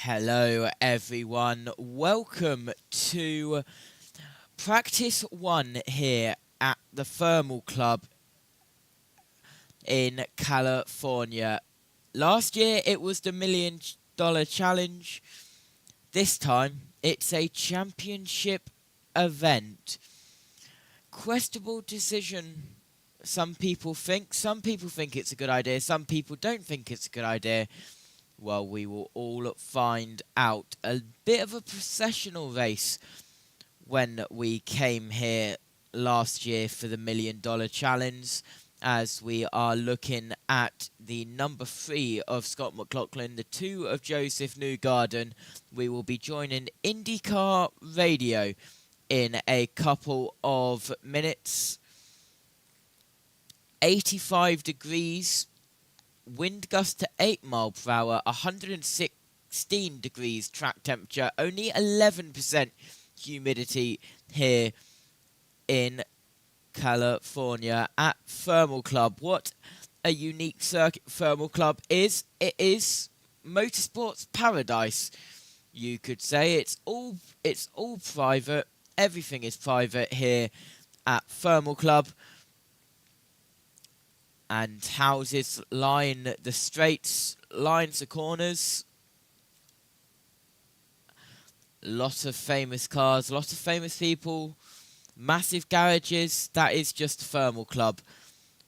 Hello everyone, welcome to practice 1 here at the Thermal Club in California. Last year it was the $1 Million Challenge. This time it's a championship event. Questionable decision, some people think it's a good idea, some people don't think it's a good idea. Well, we will all find out. A bit of a processional race when we came here last year for the $1 Million Challenge, as we are looking at the number 3 of Scott McLaughlin, the 2 of Joseph Newgarden. We will be joining INDYCAR Radio in a couple of minutes. 85 degrees. Wind gust to 8 miles per hour, 116 degrees track temperature, only 11% humidity here in California at Thermal Club. What a unique circuit Thermal Club is. It is motorsports paradise, you could say. It's all private. Everything is private here at Thermal Club. And houses line the straights, lines the corners. Lots of famous cars, lots of famous people, massive garages. That is just Thermal Club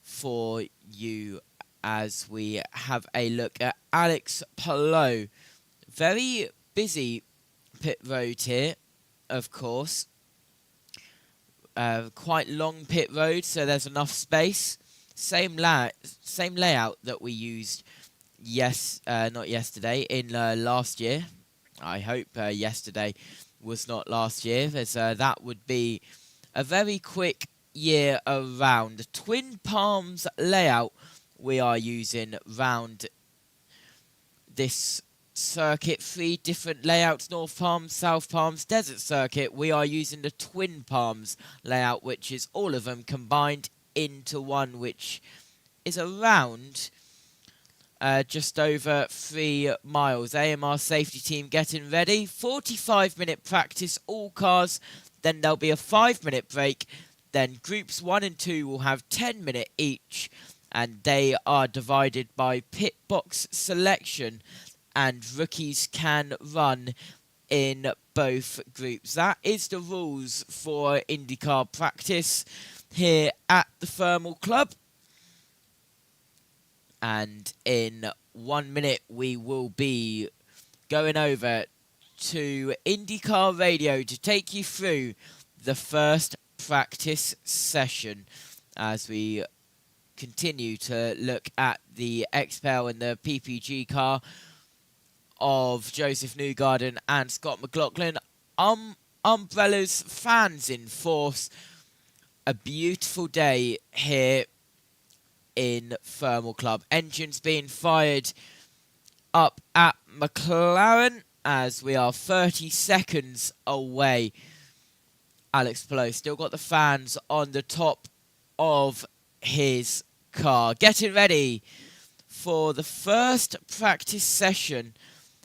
for you as we have a look at Alex Palou. Very busy pit road here, of course. Quite long pit road, so there's enough space. Same layout that we used, not yesterday, in last year. I hope yesterday was not last year, as that would be a very quick year around. The Twin Palms layout we are using round this circuit. 3 different layouts: North Palms, South Palms, Desert Circuit. We are using the Twin Palms layout, which is all of them combined into one, which is around just over 3 miles. AMR safety team getting ready. 45-minute practice, all cars. Then there'll be a 5-minute break. Then groups 1 and 2 will have 10-minute each, and they are divided by pit box selection, and rookies can run in both groups. That is the rules for INDYCAR practice here at the Thermal Club. And in 1 minute we will be going over to INDYCAR Radio to take you through the first practice session as we continue to look at the XPEL and the PPG car of Joseph Newgarden and Scott McLaughlin. Umbrellas, fans in force. A beautiful day here in Thermal Club. Engines being fired up at McLaren as we are 30 seconds away. Alex Palou still got the fans on the top of his car. Getting ready for the first practice session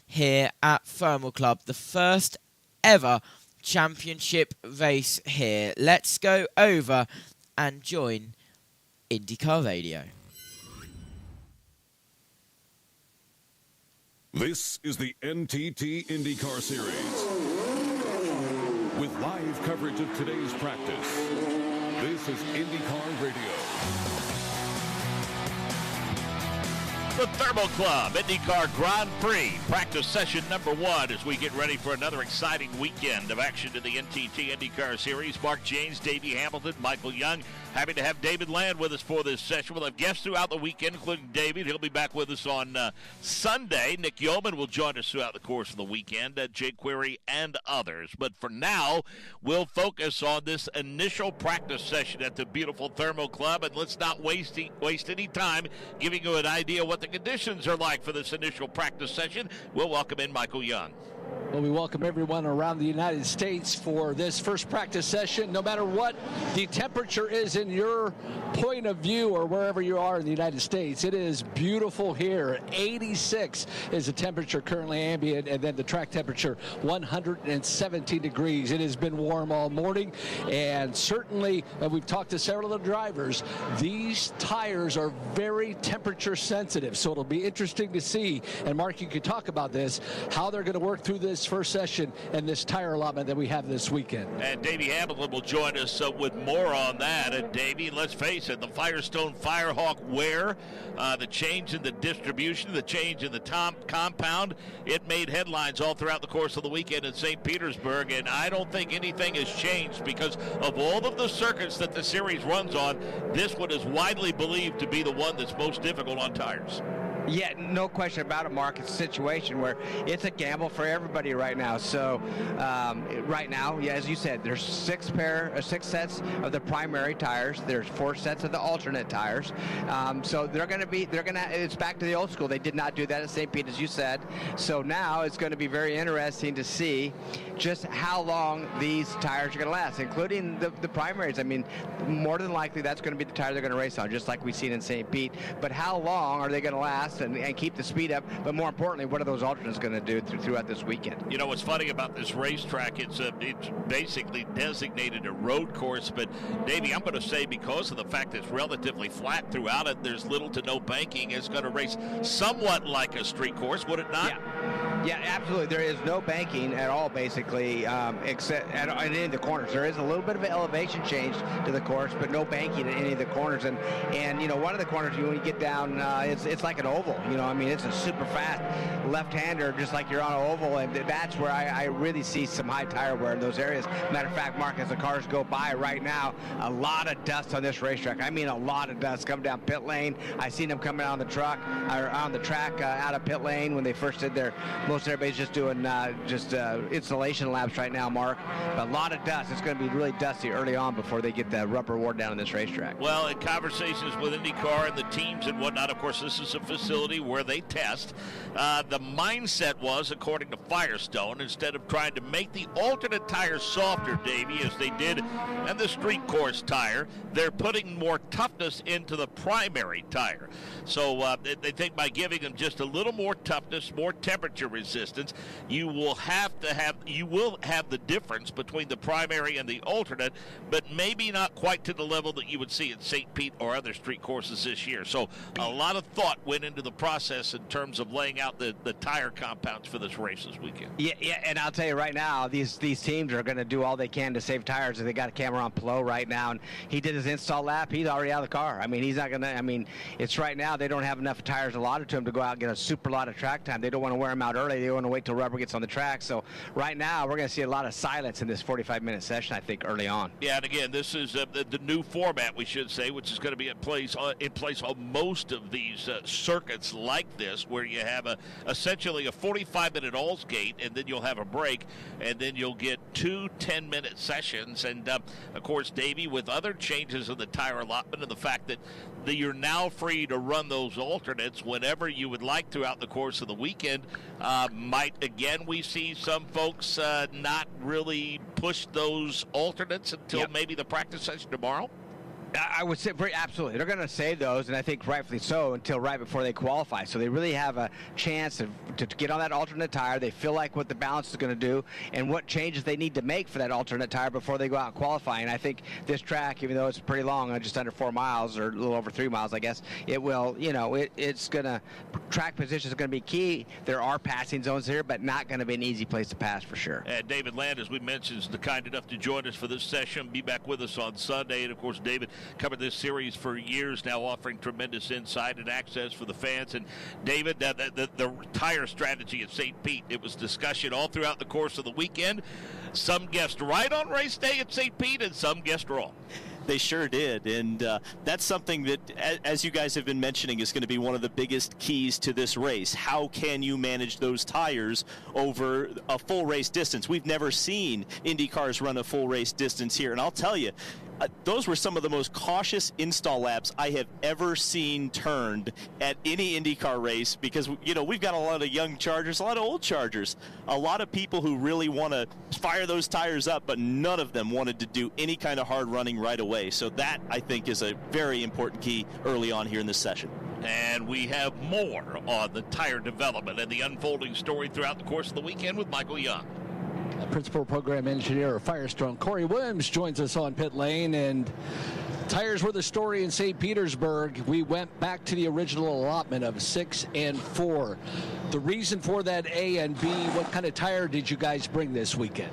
here at Thermal Club. The first ever championship race here. Let's go over and join INDYCAR Radio. This is the NTT INDYCAR Series with live coverage of today's practice. This is INDYCAR Radio. The Thermal Club INDYCAR Grand Prix practice session number 1 as we get ready for another exciting weekend of action in the NTT INDYCAR Series. Mark James, Davey Hamilton, Michael Young. Happy to have David Land with us for this session. We'll have guests throughout the weekend, including David. He'll be back with us on Sunday. Nick Yeoman will join us throughout the course of the weekend, Jake Query, and others. But for now, we'll focus on this initial practice session at the beautiful Thermal Club, and let's not waste any time giving you an idea what the conditions are like for this initial practice session. We'll welcome in Michael Young. Well, we welcome everyone around the United States for this first practice session. No matter what the temperature is in your point of view or wherever you are in the United States, it is beautiful here. 86 is the temperature currently ambient, and then the track temperature 117 degrees. It has been warm all morning, and certainly we've talked to several of the drivers. These tires are very temperature sensitive, so it'll be interesting to see, and Mark, you could talk about this, how they're going to work through this first session and this tire allotment that we have this weekend. And Davey Hamilton will join us with more on that. And Davey, let's face it, the Firestone Firehawk wear, the change in the distribution, the change in the compound, it made headlines all throughout the course of the weekend in St. Petersburg, and I don't think anything has changed because of all of the circuits that the series runs on, this one is widely believed to be the one that's most difficult on tires. Yeah, no question about it, Mark. It's a situation where it's a gamble for everybody right now. So right now, yeah, as you said, there's six sets of the primary tires. There's 4 sets of the alternate tires. So it's back to the old school. They did not do that at St. Pete, as you said. So now it's going to be very interesting to see just how long these tires are going to last, including the primaries. I mean, more than likely that's going to be the tire they're going to race on, just like we've seen in St. Pete. But how long are they going to last and keep the speed up? But more importantly, what are those alternates going to do throughout this weekend? You know what's funny about this racetrack? It's basically designated a road course, but Davey, I'm going to say because of the fact that it's relatively flat throughout it, there's little to no banking. It's going to race somewhat like a street course, would it not? Yeah, absolutely. There is no banking at all, basically, except at any of the corners. There is a little bit of an elevation change to the course, but no banking at any of the corners. And you know, one of the corners, when you get down, it's like an oval. You know, I mean, it's a super fast left-hander, just like you're on an oval, and that's where I really see some high tire wear in those areas. Matter of fact, Mark, as the cars go by right now, a lot of dust on this racetrack. I mean, a lot of dust coming down pit lane. I seen them coming out on the track out of pit lane when they first did their. Most everybody's just doing installation laps right now, Mark. But a lot of dust. It's going to be really dusty early on before they get the rubber worn down on this racetrack. Well, in conversations with INDYCAR and the teams and whatnot, of course, this is a facility where they test. The mindset was, according to Firestone, instead of trying to make the alternate tire softer, Davey, as they did and the street course tire, they're putting more toughness into the primary tire. So they think by giving them just a little more toughness, more temperature resistance, you will have the difference between the primary and the alternate, but maybe not quite to the level that you would see at St. Pete or other street courses this year. So a lot of thought went into the process in terms of laying out the tire compounds for this race this weekend. Yeah, and I'll tell you right now, these teams are going to do all they can to save tires. They got a camera on Palou right now, and he did his install lap. He's already out of the car. I mean, he's not going to. I mean, it's right now they don't have enough tires allotted to him to go out and get a super lot of track time. They don't want to wear them out early. They want to wait till rubber gets on the track. So right now we're going to see a lot of silence in this 45-minute session, I think, early on. Yeah, and again, this is the new format, we should say, which is going to be in place on most of these circuits like this, where you have essentially a 45-minute Alls gate, and then you'll have a break, and then you'll get 2 10-minute sessions. And of course, Davey, with other changes in the tire allotment and the fact that you're now free to run those alternates whenever you would like throughout the course of the weekend, we see some folks not really push those alternates until maybe the practice session tomorrow? I would say absolutely. They're going to save those, and I think rightfully so, until right before they qualify. So they really have a chance to get on that alternate tire. They feel like what the balance is going to do and what changes they need to make for that alternate tire before they go out and qualify. And I think this track, even though it's pretty long, just under 4 miles or a little over 3 miles, I guess, it will, it's going to, track position is going to be key. There are passing zones here, but not going to be an easy place to pass for sure. And David Land, as we mentioned, is kind enough to join us for this session. Be back with us on Sunday. And, of course, David covered this series for years now, offering tremendous insight and access for the fans. And David, the tire strategy at St. Pete, it was discussion all throughout the course of the weekend. Some guessed right on race day at St. Pete, and some guessed wrong. They sure did, and that's something that, as you guys have been mentioning, is going to be one of the biggest keys to this race. How can you manage those tires over a full race distance? We've never seen IndyCars run a full race distance here, and I'll tell you, those were some of the most cautious install laps I have ever seen turned at any IndyCar race, because, you know, we've got a lot of young chargers, a lot of old chargers, a lot of people who really want to fire those tires up, but none of them wanted to do any kind of hard running right away. So that, I think, is a very important key early on here in this session. And we have more on the tire development and the unfolding story throughout the course of the weekend with Michael Young. Principal Program Engineer of Firestone, Corey Williams, joins us on pit lane. And tires were the story in St. Petersburg. We went back to the original allotment of 6 and 4. The reason for that A and B, what kind of tire did you guys bring this weekend?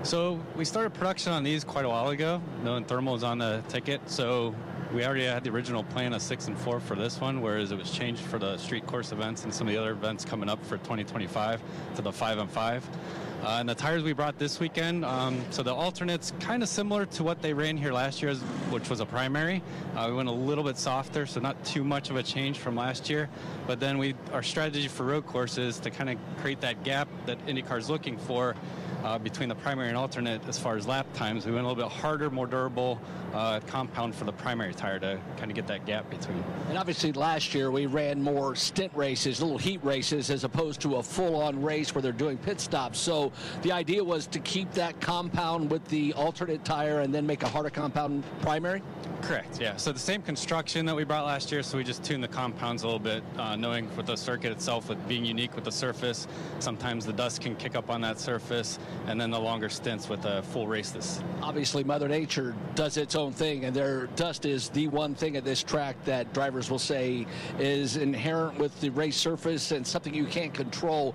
So we started production on these quite a while ago, knowing thermal was on the ticket. So we already had the original plan of 6 and 4 for this one, whereas it was changed for the street course events and some of the other events coming up for 2025 to the 5 and 5. And the tires we brought this weekend, so the alternates kind of similar to what they ran here last year, which was a primary. We went a little bit softer, so not too much of a change from last year. But then our strategy for road courses to kind of create that gap that IndyCar is looking for between the primary and alternate as far as lap times. We went a little bit harder, more durable compound for the primary tire to kind of get that gap between. And obviously last year we ran more stint races, little heat races, as opposed to a full-on race where they're doing pit stops. So the idea was to keep that compound with the alternate tire and then make a harder compound primary? Correct, yeah. So the same construction that we brought last year, so we just tuned the compounds a little bit, knowing with the circuit itself, with being unique with the surface, sometimes the dust can kick up on that surface, and then the longer stints with a full race this. Obviously, Mother Nature does its own thing, and their dust is the one thing at this track that drivers will say is inherent with the race surface and something you can't control.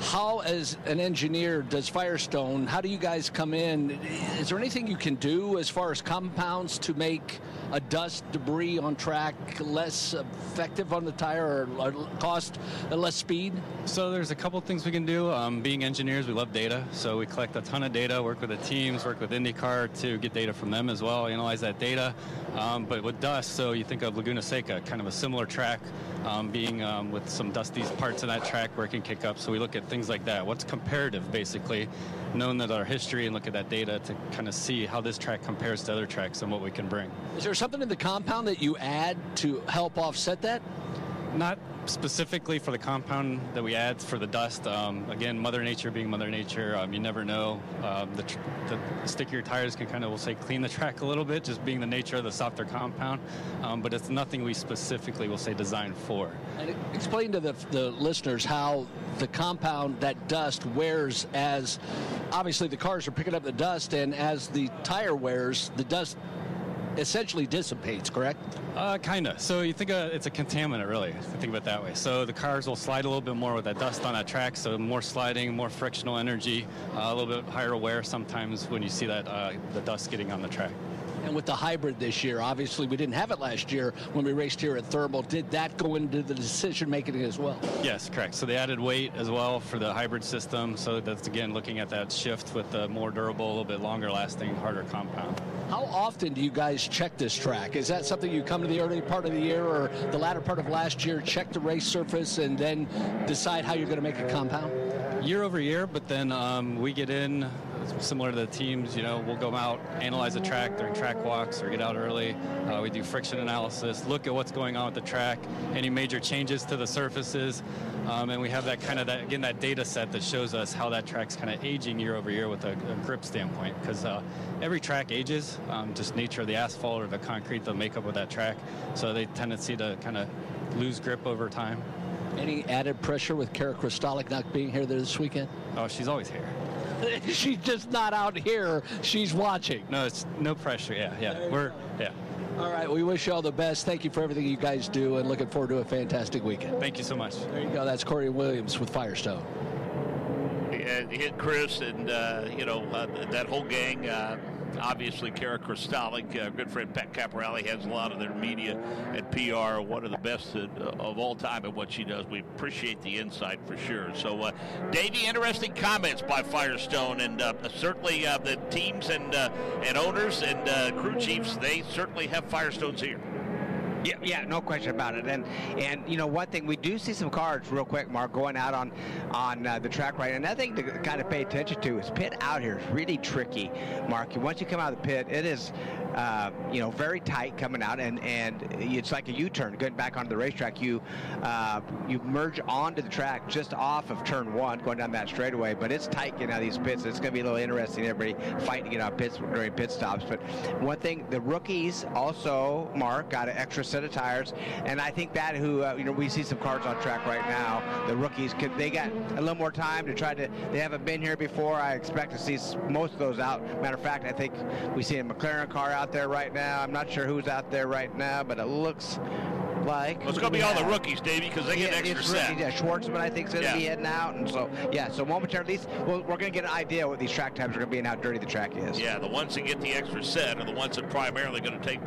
How, as an engineer, does Firestone, how do you guys come in? Is there anything you can do as far as compounds to make a dust debris on track less effective on the tire or cost less speed? So there's a couple things we can do. Being engineers, we love data. So we collect a ton of data, work with the teams, work with IndyCar to get data from them as well, analyze that data. But with dust, so you think of Laguna Seca, kind of a similar track, being with some dusty parts of that track where it can kick up. So we look at things like that. What's comparative, basically, knowing that our history, and look at that data to kind of see how this track compares to other tracks and what we can bring. Is there something in the compound that you add to help offset that? Not specifically for the compound that we add for the dust. Again, Mother Nature being Mother Nature, you never know. The stickier tires can kind of, we'll say, clean the track a little bit, just being the nature of the softer compound. But it's nothing we specifically, will say, designed for. And explain to the listeners how the compound, that dust, wears as, obviously the cars are picking up the dust, and as the tire wears, the dust essentially dissipates, correct? Kind of. So you think it's a contaminant, really, if you think of it that way. So the cars will slide a little bit more with that dust on that track, so more sliding, more frictional energy, a little bit higher wear sometimes when you see that the dust getting on the track. And with the hybrid this year, obviously we didn't have it last year when we raced here at Thermal. Did that go into the decision-making as well? Yes, correct. So they added weight as well for the hybrid system. So that's, again, looking at that shift with the more durable, a little bit longer-lasting, harder compound. How often do you guys check this track? Is that something you come to the early part of the year or the latter part of last year, check the race surface, and then decide how you're going to make a compound? Year over year, but then we get in, similar to the teams, you know, we'll go out, analyze the track during track walks or get out early. We do friction analysis, look at what's going on with the track, any major changes to the surfaces, and we have that kind of, that data set that shows us how that track's kind of aging year over year with a grip standpoint, because every track ages, just nature of the asphalt or the concrete, the makeup of that track, so they tendency to kind of lose grip over time. Any added pressure with Kara Kristalik not being here this weekend? Oh, she's always here. She's just not out here. She's watching. No, it's no pressure. Yeah. All right, we wish you all the best. Thank you for everything you guys do, and looking forward to a fantastic weekend. Thank you so much. There you go. That's Corey Williams with Firestone. Hit Chris and, that whole gang. Obviously, Kara Kristalik, good friend Pat Caporelli, has a lot of their media and PR, one of the best of all time at what she does. We appreciate the insight for sure. So, Davey, interesting comments by Firestone, and certainly the teams and owners and crew chiefs, they certainly have Firestones here. Yeah, no question about it. And you know, one thing, we do see some cars real quick, Mark, going out on the track right. Another thing to kind of pay attention to is pit out here is really tricky, Mark. Once you come out of the pit, it is you know, very tight coming out, and it's like a U-turn going back onto the racetrack. You merge onto the track just off of turn 1 going down that straightaway, but it's tight getting out of these pits. It's going to be a little interesting, everybody fighting to get out of pits during pit stops. But one thing, the rookies also, Mark, got an extra set of tires, and I think that you know, we see some cars on track right now. The rookies, they got a little more time to try to, they haven't been here before. I expect to see most of those out. Matter of fact, I think we see a McLaren car out there right now. I'm not sure who's out there right now, but it looks like, well, it's going to be all the rookies, Davey, because they get an extra set. Yeah, Shwartzman, I think, is going to be heading out, and so so momentarily, at least we're going to get an idea what these track times are going to be and how dirty the track is. Yeah, the ones that get the extra set are the ones that primarily going to take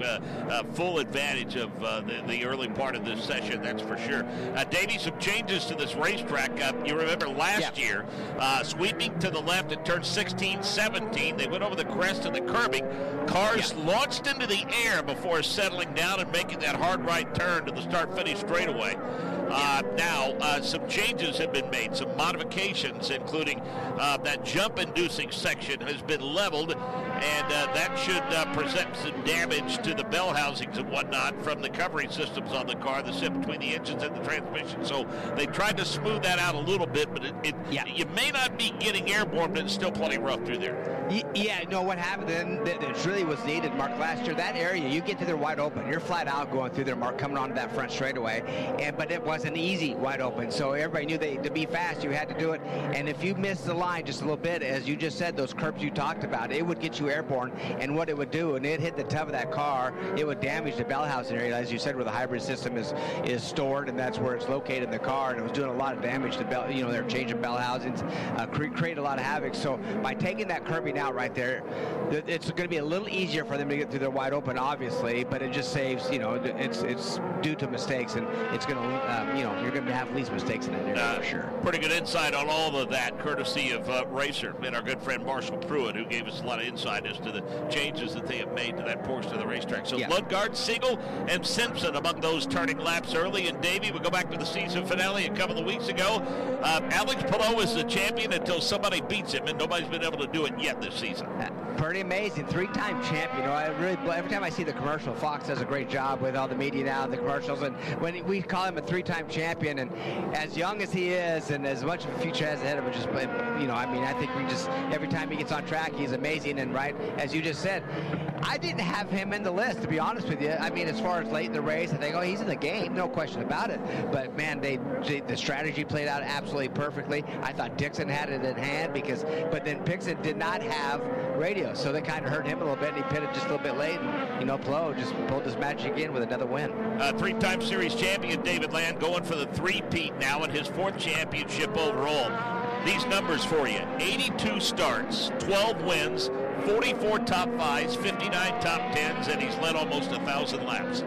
full advantage of the early part of this session. That's for sure. Davey, some changes to this racetrack. You remember last year, sweeping to the left at turn 16, 17, they went over the crest of the curbing. Cars launched into the air before settling down and making that hard right turn to the start-finish straightaway. Now, some changes have been made, some modifications, including that jump-inducing section has been leveled, and that should present some damage to the bell housings and whatnot from the covering systems on the car that sit between the engines and the transmission. So they tried to smooth that out a little bit, but you may not be getting airborne, but it's still plenty rough through there. Yeah, no, what happened then that really was needed, Mark, last year, that area, you get to there wide open. You're flat out going through there, Mark, coming onto that front straightaway, but it wasn't easy wide open. So everybody knew to be fast, you had to do it. And if you missed the line just a little bit, as you just said, those curbs you talked about, it would get you airborne. And what it would do, and it hit the tub of that car, it would damage the bell housing area, as you said, where the hybrid system is stored, and that's where it's located in the car. And it was doing a lot of damage to bell. You know, they're changing bell housings, create a lot of havoc. So by taking that curbing out right there, it's going to be a little easier for them to get through their wide open, obviously, but it just saves, you know, it's due to mistakes, and it's going to, you know, you're going to have least mistakes in that area for sure. Pretty good insight on all of that, courtesy of Racer and our good friend Marshall Pruitt, who gave us a lot of insight as to the changes that they have made to that portion of the racetrack. So Lundgaard, Siegel, and Simpson among those turning laps early. And Davey, we go back to the season finale a couple of weeks ago. Alex Palou is the champion until somebody beats him, and nobody's been able to do it yet this season. Pretty amazing, 3-time champion. You know, I really, every time I see the commercial, Fox does a great job with all the media now, the commercials, and when we call him a 3-time champion, and as young as he is, and as much of a future has ahead of him, just, you know, I mean, I think we just, every time he gets on track, he's amazing. And right, as you just said, I didn't have him in the list, to be honest with you. I mean, as far as late in the race, I think, oh, he's in the game, no question about it. But man, the strategy played out absolutely perfectly. I thought Dixon had it in hand but then Pixon did not have radio, so that kind of hurt him a little bit, and he pitted just a little bit late, and, you know, Palou just pulled his magic in with another win. 3-time series champion David Land going for the three-peat now in his 4th championship overall. These numbers for you: 82 starts, 12 wins, 44 top 5s, 59 top 10s, and he's led almost 1,000 laps.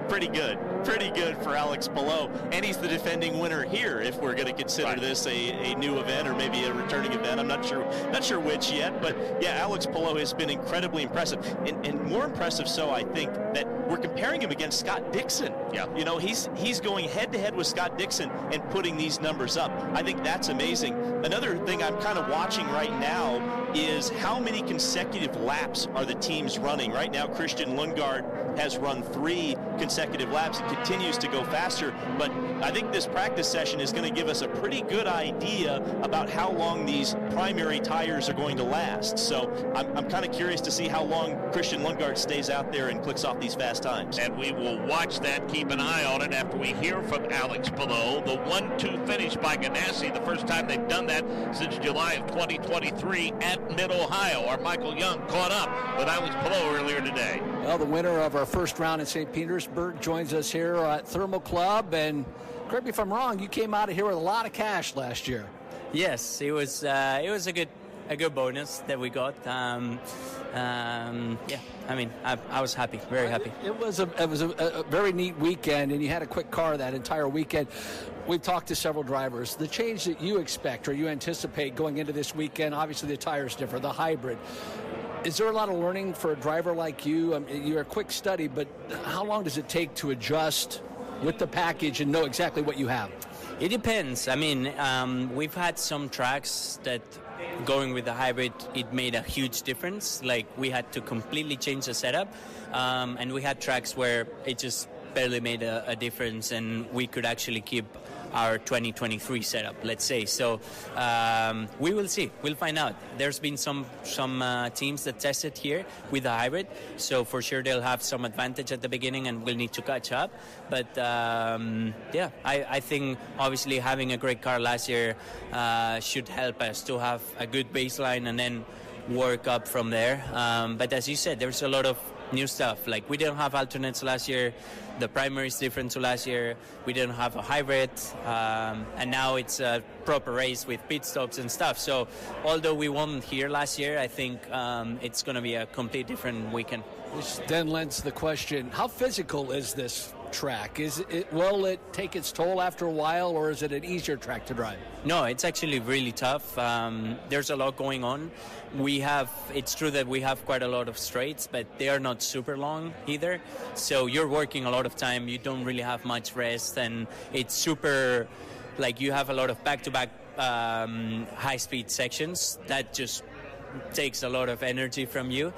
Pretty good for Alex Palou, and he's the defending winner here. If we're going to consider this a new event or maybe a returning event, I'm not sure which yet. But yeah, Alex Palou has been incredibly impressive, and more impressive so I think that we're comparing him against Scott Dixon. Yeah, you know, he's going head to head with Scott Dixon and putting these numbers up. I think that's amazing. Another thing I'm kind of watching right now is how many consecutive laps are the teams running. Right now, Christian Lundgaard has run 3 consecutive laps and continues to go faster, but I think this practice session is going to give us a pretty good idea about how long these primary tires are going to last. So I'm kind of curious to see how long Christian Lundgaard stays out there and clicks off these fast times. And we will watch that, keep an eye on it after we hear from Alex Palou. The 1-2 finish by Ganassi, the first time they've done that since July of 2023 at Mid-Ohio. Our Michael Young caught up with Alex Palou earlier today. Well, the winner of our first round in St. Petersburg joins us here at Thermal Club. And correct me if I'm wrong, you came out of here with a lot of cash last year. Yes, it was a good bonus that we got. Yeah, I mean, I was happy, very happy. It was a very neat weekend, and you had a quick car that entire weekend. We've talked to several drivers. The change that you expect or you anticipate going into this weekend, obviously the tire's different, the hybrid. Is there a lot of learning for a driver like you? I mean, you're a quick study, but how long does it take to adjust with the package and know exactly what you have? It depends. I mean, we've had some tracks that going with the hybrid, it made a huge difference. Like, we had to completely change the setup, and we had tracks where it just barely made a difference, and we could actually keep our 2023 setup, let's say. So we will see. We'll find out. There's been some teams that tested here with the hybrid, so for sure they'll have some advantage at the beginning, and we'll need to catch up. But yeah, I think obviously having a great car last year should help us to have a good baseline and then work up from there. But as you said, there's a lot of new stuff. Like, we didn't have alternates last year. The primary is different to last year. We didn't have a hybrid, and now it's a proper race with pit stops and stuff. So although we won here last year, I think it's going to be a complete different weekend. Which then lends the question, how physical is this track? Will it take its toll after a while, or is it an easier track to drive? No, it's actually really tough. There's a lot going on. It's true that we have quite a lot of straights, but they are not super long either. So you're working a lot of time. You don't really have much rest, and it's super, like, you have a lot of back-to-back high-speed sections that just takes a lot of energy from you,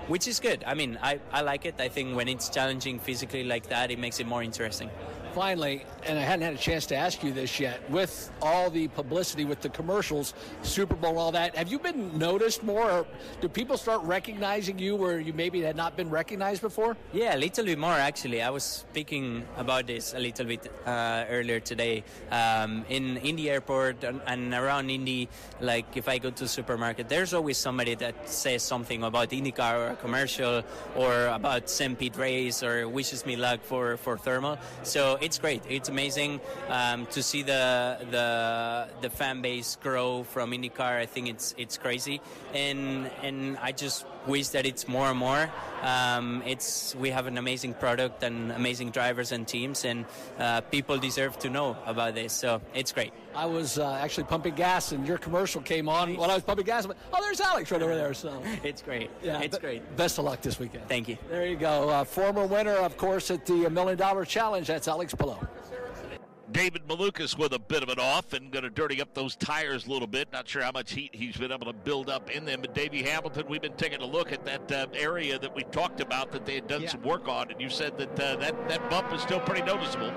which is good. I mean, I like it. I think when it's challenging physically like that, it makes it more interesting. Finally, and I hadn't had a chance to ask you this yet, with all the publicity, with the commercials, Super Bowl, all that, have you been noticed more? Or do people start recognizing you where you maybe had not been recognized before? Yeah, a little bit more, actually. I was speaking about this a little bit earlier today. In Indy Airport and around Indy, like, if I go to the supermarket, there's always somebody that says something about INDYCAR or a commercial, or about St. Pete race, or wishes me luck for thermal. So it's great. It's amazing to see the fan base grow from INDYCAR. I think it's crazy, and I just wish that it's more and more. We have an amazing product and amazing drivers and teams, and people deserve to know about this. So it's great. I was actually pumping gas, and your commercial came on when I was pumping gas. Oh, there's Alex right over there. So it's great. Yeah, it's great. Best of luck this weekend. Thank you. There you go. Former winner, of course, at the $1 Million Challenge. That's Alex Palou. David Malukas with a bit of an off and going to dirty up those tires a little bit. Not sure how much heat he's been able to build up in them. But Davey Hamilton, we've been taking a look at that area that we talked about that they had done some work on, and you said that that bump is still pretty noticeable.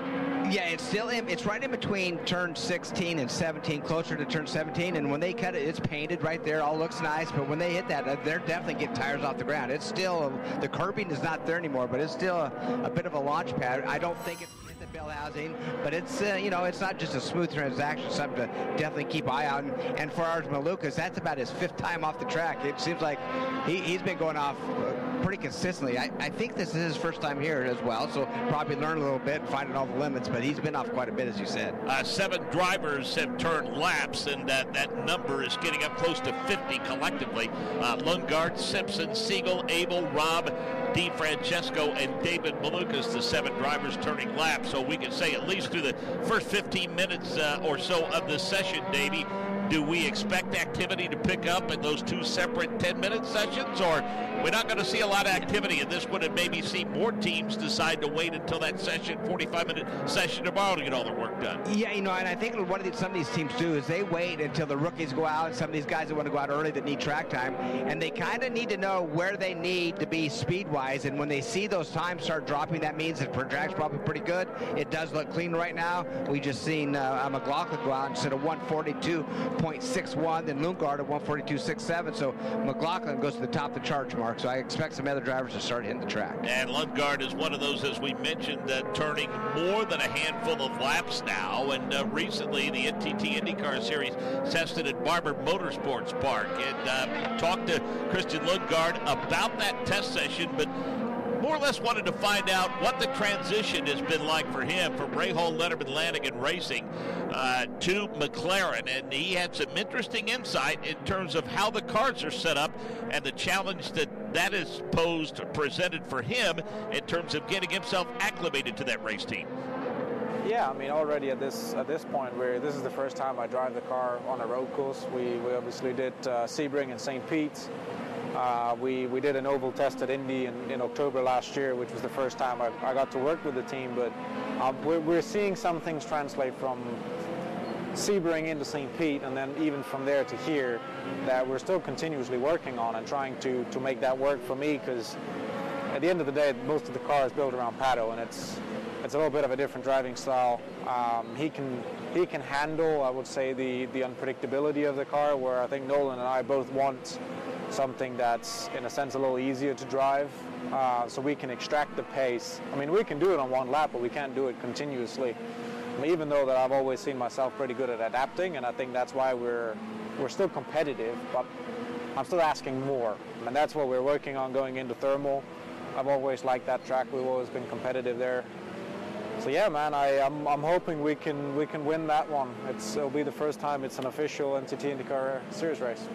Yeah, it's right in between turn 16 and 17, closer to turn 17. And when they cut it, it's painted right there. All looks nice. But when they hit that, they're definitely getting tires off the ground. It's still, the curbing is not there anymore, but it's still a bit of a launch pad. I don't think it's the bell housing, but it's it's not just a smooth transaction. Something to definitely keep eye on. And for ours, Malukas, that's about his 5th time off the track. It seems like he's been going off pretty consistently. I think this is his first time here as well, so probably learn a little bit and finding all the limits, but he's been off quite a bit, as you said. 7 drivers have turned laps, and that number is getting up close to 50 collectively. Lundgaard, Simpson, Siegel, Abel, Robb, DeFrancesco, and David Malukas, the 7 drivers turning laps. So we can say at least through the first 15 minutes or so of the session, Davey, do we expect activity to pick up in those 2 separate 10-minute sessions, or we're not going to see a lot of activity in this one and maybe see more teams decide to wait until that session, 45-minute session tomorrow, to get all their work done? Yeah, and I think some of these teams do is they wait until the rookies go out, and some of these guys that want to go out early that need track time, and they kind of need to know where they need to be speed-wise, and when they see those times start dropping, that means that the track's probably pretty good. It does look clean right now. We just seen McLaughlin go out instead of 142.61, then Lundgaard at 142.67, so McLaughlin goes to the top of the charge mark, so I expect some other drivers to start hitting the track. And Lundgaard is one of those, as we mentioned, turning more than a handful of laps now, and recently the NTT IndyCar Series tested at Barber Motorsports Park, and talked to Christian Lundgaard about that test session, but more or less wanted to find out what the transition has been like for him from Rahal Letterman Lanigan Racing to McLaren, and he had some interesting insight in terms of how the cars are set up and the challenge that is presented for him in terms of getting himself acclimated to that race team. Yeah, I mean, already at this point, this is the first time I drive the car on a road course. We obviously did Sebring and St. Pete, We did an oval test at Indy in October last year, which was the first time I got to work with the team. But we're seeing some things translate from Sebring into St. Pete, and then even from there to here, that we're still continuously working on and trying to make that work for me, because at the end of the day, most of the car is built around Pato, and it's a little bit of a different driving style. He can handle, I would say, the unpredictability of the car, where I think Nolan and I both want something that's, in a sense, a little easier to drive, so we can extract the pace. I mean, we can do it on one lap, but we can't do it continuously. I mean, even though that I've always seen myself pretty good at adapting, and I think that's why we're still competitive, but I'm still asking more, and that's what we're working on going into Thermal. I've always liked that track. We've always been competitive there. So yeah, man, I'm hoping we can win that one. It'll be the first time it's an official NTT IndyCar Series race.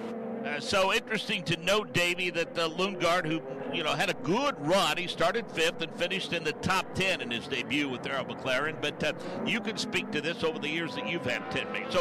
So interesting to note, Davey, that Lundgaard, who had a good run, he started 5th and finished in the top 10 in his debut with Arrow McLaren. But you can speak to this over the years that you've had teammates.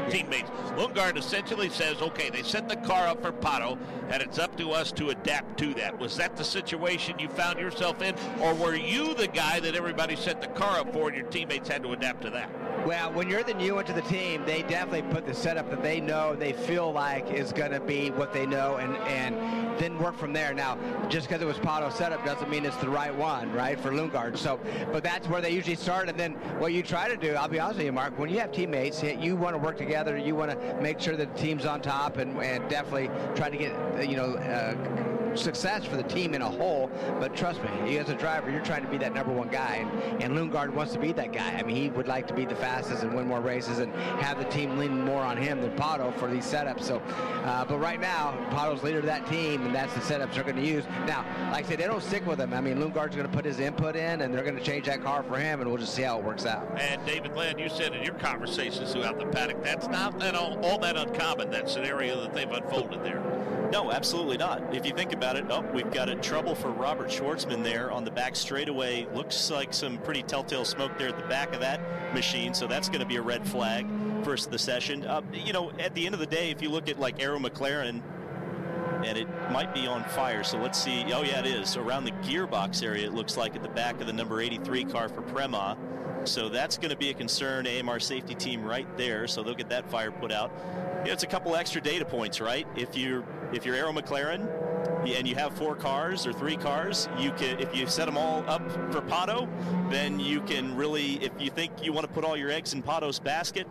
Teammates, Lundgaard essentially says, okay, they set the car up for Pato, and it's up to us to adapt to that. Was that the situation you found yourself in, or were you the guy that everybody set the car up for, and your teammates had to adapt to that? Well, when you're the new one to the team, they definitely put the setup that they know, they feel like is going to be what they know, and then work from there. Now, just because it was Pato's setup doesn't mean it's the right one, right, for Lundgaard. So, but that's where they usually start, and then what you try to do, I'll be honest with you, Mark, when you have teammates, you want to work together, you want to make sure that the team's on top, and definitely try to get, success for the team in a whole. But trust me, you as a driver, you're trying to be that number one guy, and Lundgaard wants to be that guy. I mean, he would like to be the fastest and win more races and have the team lean more on him than Pato for these setups. So, but right now, Pato's leader of that team, and that's the setups they're going to use. Now, like I said, they don't stick with him. I mean, Lundgaard's going to put his input in, and they're going to change that car for him, and we'll just see how it works out. And David Land, you said in your conversations throughout the paddock, that's not all that uncommon, that scenario that they've unfolded there. No, absolutely not. If you think about it, we've got a trouble for Robert Shwartzman there on the back straightaway. Looks like some pretty telltale smoke there at the back of that machine, so that's going to be a red flag first of the session. At the end of the day, if you look at like Arrow McLaren, and it might be on fire, so let's see. Oh, yeah, it is. Around the gearbox area, it looks like at the back of the number 83 car for Prema. So that's going to be a concern. AMR safety team right there, so they'll get that fire put out. It's a couple extra data points, right? If you're Arrow McLaren and you have 4 cars or 3 cars, you can, if you set them all up for Pato, then you can really, if you think you want to put all your eggs in Pato's basket,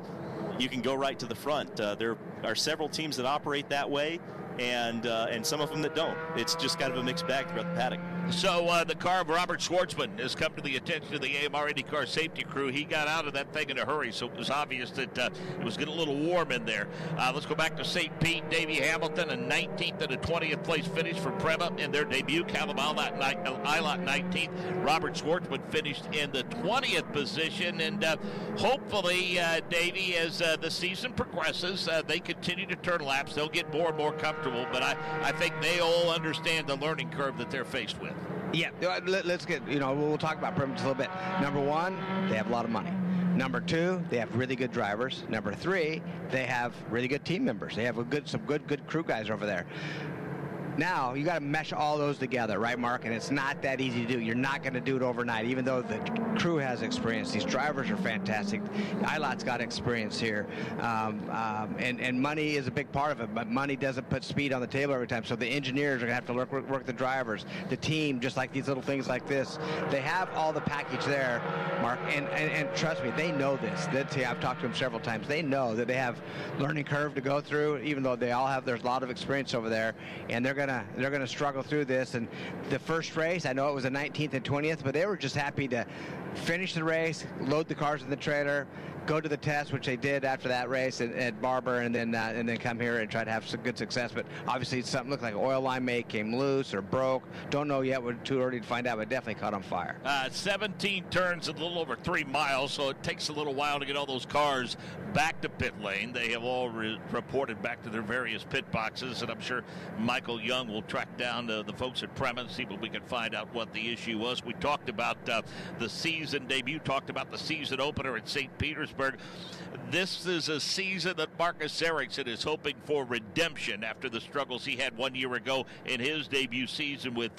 you can go right to the front. There are several teams that operate that way, and some of them that don't. It's just kind of a mixed bag throughout the paddock. So the car of Robert Shwartzman has come to the attention of the AMR IndyCar safety crew. He got out of that thing in a hurry, so it was obvious that it was getting a little warm in there. Let's go back to St. Pete. Davey Hamilton, a 19th and a 20th place finish for Prema in their debut. Callum Ilott 19th. Robert Shwartzman finished in the 20th position. And hopefully, Davey, as the season progresses, they continue to turn laps. They'll get more and more comfortable. But I think they all understand the learning curve that they're faced with. Yeah, let's get, we'll talk about Prema just a little bit. Number 1, they have a lot of money. Number 2, they have really good drivers. Number 3, they have really good team members. They have some good crew guys over there. Now, you got to mesh all those together, right, Mark? And it's not that easy to do. You're not going to do it overnight, even though the crew has experience. These drivers are fantastic. Ilott's got experience here. And money is a big part of it, but money doesn't put speed on the table every time. So the engineers are going to have to work the drivers, the team, just like these little things like this. They have all the package there, Mark, and trust me, they know this. I've talked to them several times. They know that they have learning curve to go through, even though there's a lot of experience over there, and they're gonna struggle through this. And the first race, I know it was the 19th and 20th, but they were just happy to finish the race, load the cars in the trailer, go to the test, which they did after that race at Barber, and then come here and try to have some good success. But obviously something looked like an oil line came loose or broke. Don't know yet. We're too early to find out, but definitely caught on fire. 17 turns, a little over 3 miles, so it takes a little while to get all those cars back to pit lane. They have all reported back to their various pit boxes, and I'm sure Michael Young will track down the folks at Prema and see if we can find out what the issue was. We talked about the season debut, talked about the season opener at St. Petersburg. Pittsburgh. This is a season that Marcus Ericsson is hoping for redemption after the struggles he had 1 year ago in his debut season with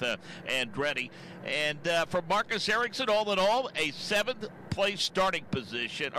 Andretti. And for Marcus Ericsson, all in all, a seventh place starting position,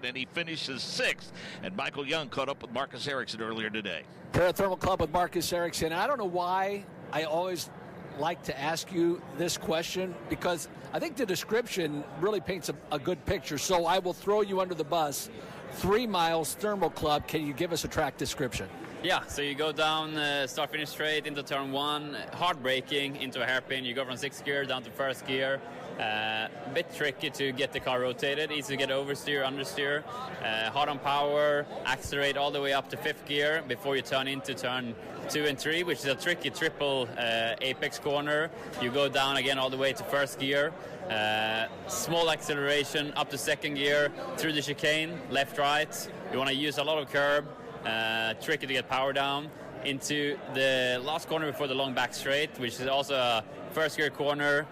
and he finishes sixth. And Michael Young caught up with Marcus Ericsson earlier today. Thermal Club with Marcus Ericsson. I don't know why I always like to ask you this question, because I think the description really paints a good picture. So I will throw you under the bus. 3 miles, Thermal Club. Can you give us a track description? Yeah, so you go down, start finish straight into turn 1, hard braking into a hairpin. You go from 6th gear down to 1st gear. A bit tricky to get the car rotated, easy to get oversteer, understeer. Hard on power, accelerate all the way up to 5th gear before you turn into turn 2 and 3, which is a tricky triple apex corner. You go down again all the way to 1st gear. Small acceleration up to 2nd gear through the chicane, left, right. You want to use a lot of curb. Tricky to get power down into the last corner before the long back straight, which is also a 1st gear corner.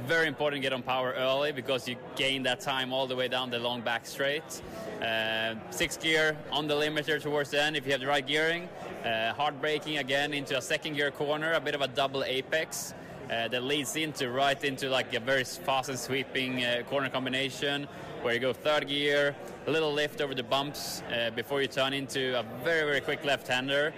Very important to get on power early because you gain that time all the way down the long back straight. 6th gear on the limiter towards the end if you have the right gearing. Hard braking again into a 2nd gear corner, a bit of a double apex that leads right into like a very fast and sweeping corner combination where you go 3rd gear, a little lift over the bumps before you turn into a very, very quick left-hander.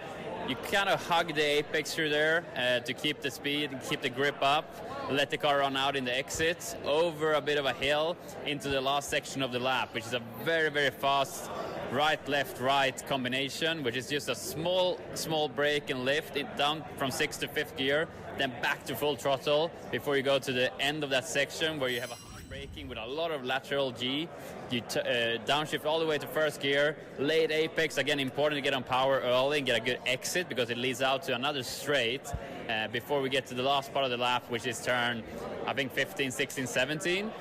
You kind of hug the apex through there to keep the speed and keep the grip up. Let the car run out in the exit over a bit of a hill into the last section of the lap, which is a very, very fast right, left, right combination, which is just a small brake and lift it down from 6th to 5th gear, then back to full throttle before you go to the end of that section where you have a braking with a lot of lateral G. You downshift all the way to 1st gear, late apex, again important to get on power early and get a good exit because it leads out to another straight before we get to the last part of the lap, which is turn, I think 15, 16, 17.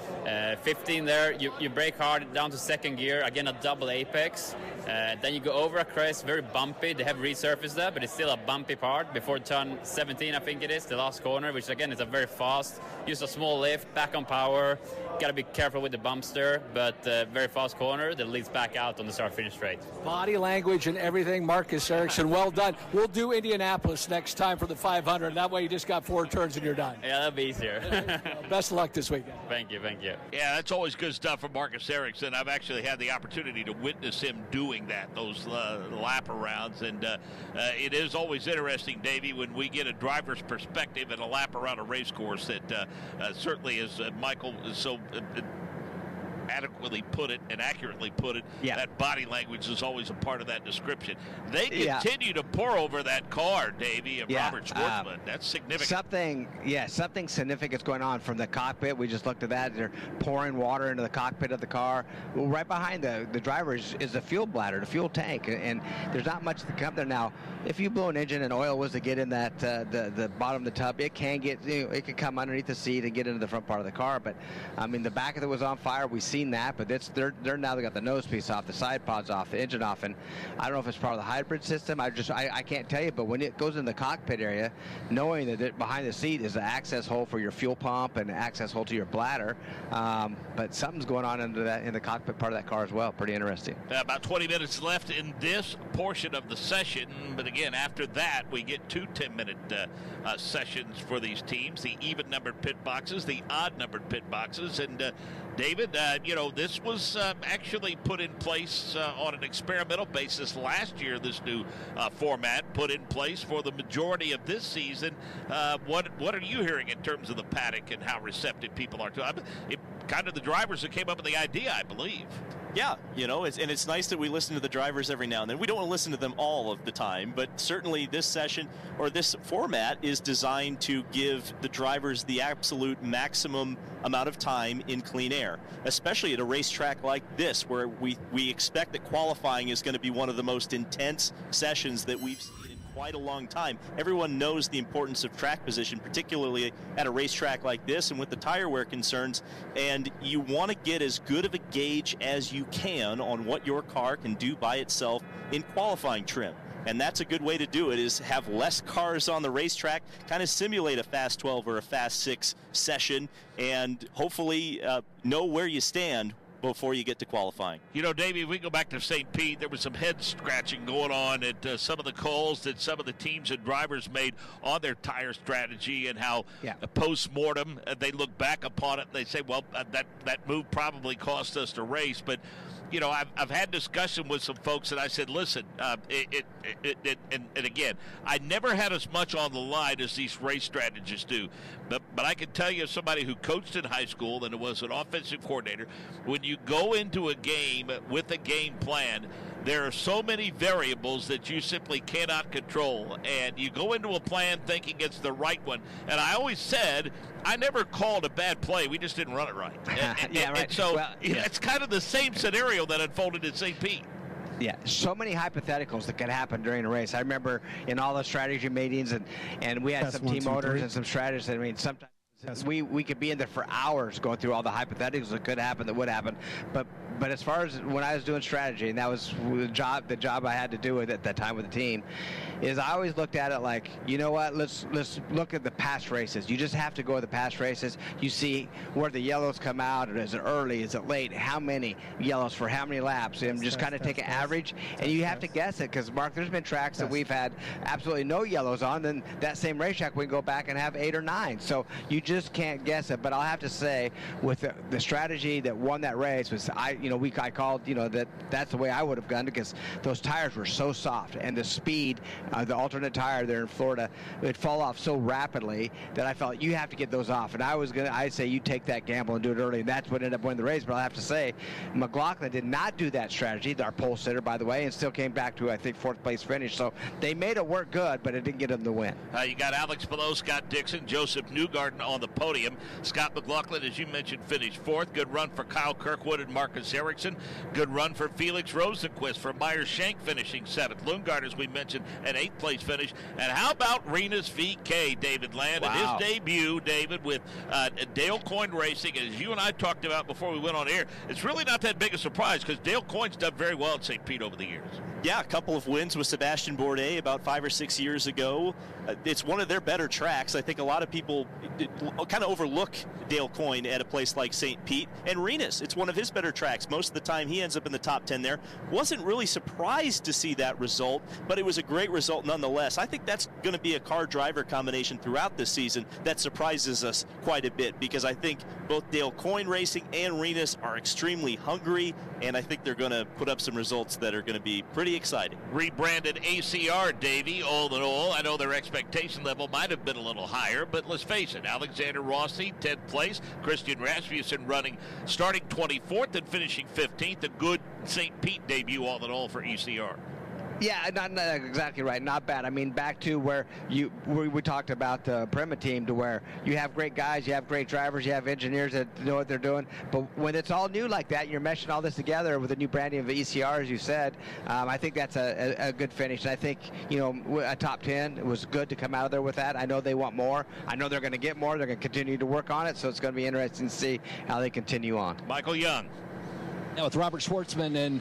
15 there, you brake hard down to 2nd gear, again a double apex. Then you go over a crest, very bumpy. They have resurfaced that, but it's still a bumpy part before turn 17, I think it is, the last corner, which again is a very fast. Use a small lift, back on power. Got to be careful with the bumps there, but very fast corner that leads back out on the start-finish straight. Body language and everything, Marcus Ericsson, well done. We'll do Indianapolis next time for the 500. That way you just got 4 turns and you're done. Yeah, that'll be easier. Best of luck this weekend. Thank you. Yeah, that's always good stuff from Marcus Ericsson. I've actually had the opportunity to witness him doing that, those lap arounds, and it is always interesting, Davey, when we get a driver's perspective and a lap around a race course that certainly, as Michael so adequately put it and accurately put it, that body language is always a part of that description. They continue to pour over that car, Davey, of Robert Shwartzman. That's significant. Something significant is going on from the cockpit. We just looked at that. They're pouring water into the cockpit of the car. Well, right behind the driver is the fuel bladder, the fuel tank, and there's not much to come there now. If you blow an engine and oil was to get in that the bottom of the tub, it can get, it can come underneath the seat and get into the front part of the car. But I mean, the back of it was on fire. We seen that, but they're now they got the nose piece off, the side pods off, the engine off, and I don't know if it's part of the hybrid system. I can't tell you, but when it goes in the cockpit area, knowing that behind the seat is the access hole for your fuel pump and the access hole to your bladder, but something's going on in the cockpit part of that car as well. Pretty interesting. About 20 minutes left in this portion of the session, but again, after that, we get 2 10-minute sessions for these teams, the even-numbered pit boxes, the odd-numbered pit boxes, and David, this was actually put in place on an experimental basis last year. This new format put in place for the majority of this season. What are you hearing in terms of the paddock and how receptive people are to it? Kind of the drivers that came up with the idea, I believe. Yeah, it's nice that we listen to the drivers every now and then. We don't want to listen to them all of the time, but certainly this session or this format is designed to give the drivers the absolute maximum amount of time in clean air, especially at a racetrack like this where we expect that qualifying is going to be one of the most intense sessions that we've seen in quite a long time. Everyone knows the importance of track position, particularly at a racetrack like this and with the tire wear concerns, and you want to get as good of a gauge as you can on what your car can do by itself in qualifying trim. And that's a good way to do it, is have less cars on the racetrack, kind of simulate a Fast 12 or a Fast 6 session, and hopefully know where you stand before you get to qualifying. You know, Davey, if we go back to St. Pete, there was some head scratching going on at some of the calls that some of the teams and drivers made on their tire strategy, and how post-mortem they look back upon it and they say, well, that move probably cost us the race. But you know, I've had discussion with some folks, and I said, listen, and again, I never had as much on the line as these race strategists do. But I can tell you, as somebody who coached in high school and was an offensive coordinator, when you go into a game with a game plan, there are so many variables that you simply cannot control. And you go into a plan thinking it's the right one. And I always said, I never called a bad play. We just didn't run it right. And so it's kind of the same scenario that unfolded in St. Pete. Yeah, so many hypotheticals that could happen during a race. I remember in all the strategy meetings, and we had some team owners and some strategists. I mean, sometimes we could be in there for hours going through all the hypotheticals that could happen, that would happen. But as far as when I was doing strategy, and that was the job I had to do at that time with the team, is I always looked at it like, you know what, let's look at the past races. You just have to go with the past races. You see where the yellows come out, is it early, is it late, how many yellows for how many laps, and just kind of take an average, and you have to guess it, because Mark, there's been tracks that we've had absolutely no yellows on, then that same racetrack we can go back and have 8 or 9. So you just can't guess it. But I'll have to say, with the strategy that won that race was, I called, that's the way I would have gone, because those tires were so soft, and the speed, the alternate tire there in Florida, it fall off so rapidly that I felt you have to get those off. And I'd say you take that gamble and do it early, and that's what ended up winning the race. But I'll have to say, McLaughlin did not do that strategy, our pole sitter, by the way, and still came back to, I think, 4th place finish. So they made it work good, but it didn't get them the win. You got Alex Palou, Scott Dixon, Joseph Newgarden on the podium. Scott McLaughlin, as you mentioned, finished 4th. Good run for Kyle Kirkwood and Marcus Ericsson. Good run for Felix Rosenqvist, from Myers-Shank finishing 7th. Lundgaard, as we mentioned, an 8th place finish. And how about Renus VK, David Land, and his debut, David, with Dale Coyne Racing. As you and I talked about before we went on air, it's really not that big a surprise, because Dale Coyne's done very well at St. Pete over the years. Yeah, a couple of wins with Sebastian Bourdais about 5 or 6 years ago. It's one of their better tracks. I think a lot of people kind of overlook Dale Coyne at a place like St. Pete. And Renus, it's one of his better tracks. Most of the time he ends up in the top 10 there. Wasn't really surprised to see that result, but it was a great result nonetheless. I think that's going to be a car-driver combination throughout this season that surprises us quite a bit, because I think both Dale Coyne Racing and Renus are extremely hungry, and I think they're going to put up some results that are going to be pretty exciting. Rebranded ACR, Davey, all in all. I know their expectation level might have been a little higher, but let's face it, Alexander Rossi, 10th place. Christian Rasmussen starting 24th and finishing 15th. A good St. Pete debut, all in all, for ECR. Yeah, not exactly right. Not bad. I mean, back to where we talked about the Prema team, to where you have great guys, you have great drivers, you have engineers that know what they're doing. But when it's all new like that, you're meshing all this together with the new branding of the ECR, as you said. I think that's a good finish. And I think, a top 10, it was good to come out of there with that. I know they want more. I know they're going to get more. They're going to continue to work on it. So it's going to be interesting to see how they continue on. Michael Young. With Robert Shwartzman, and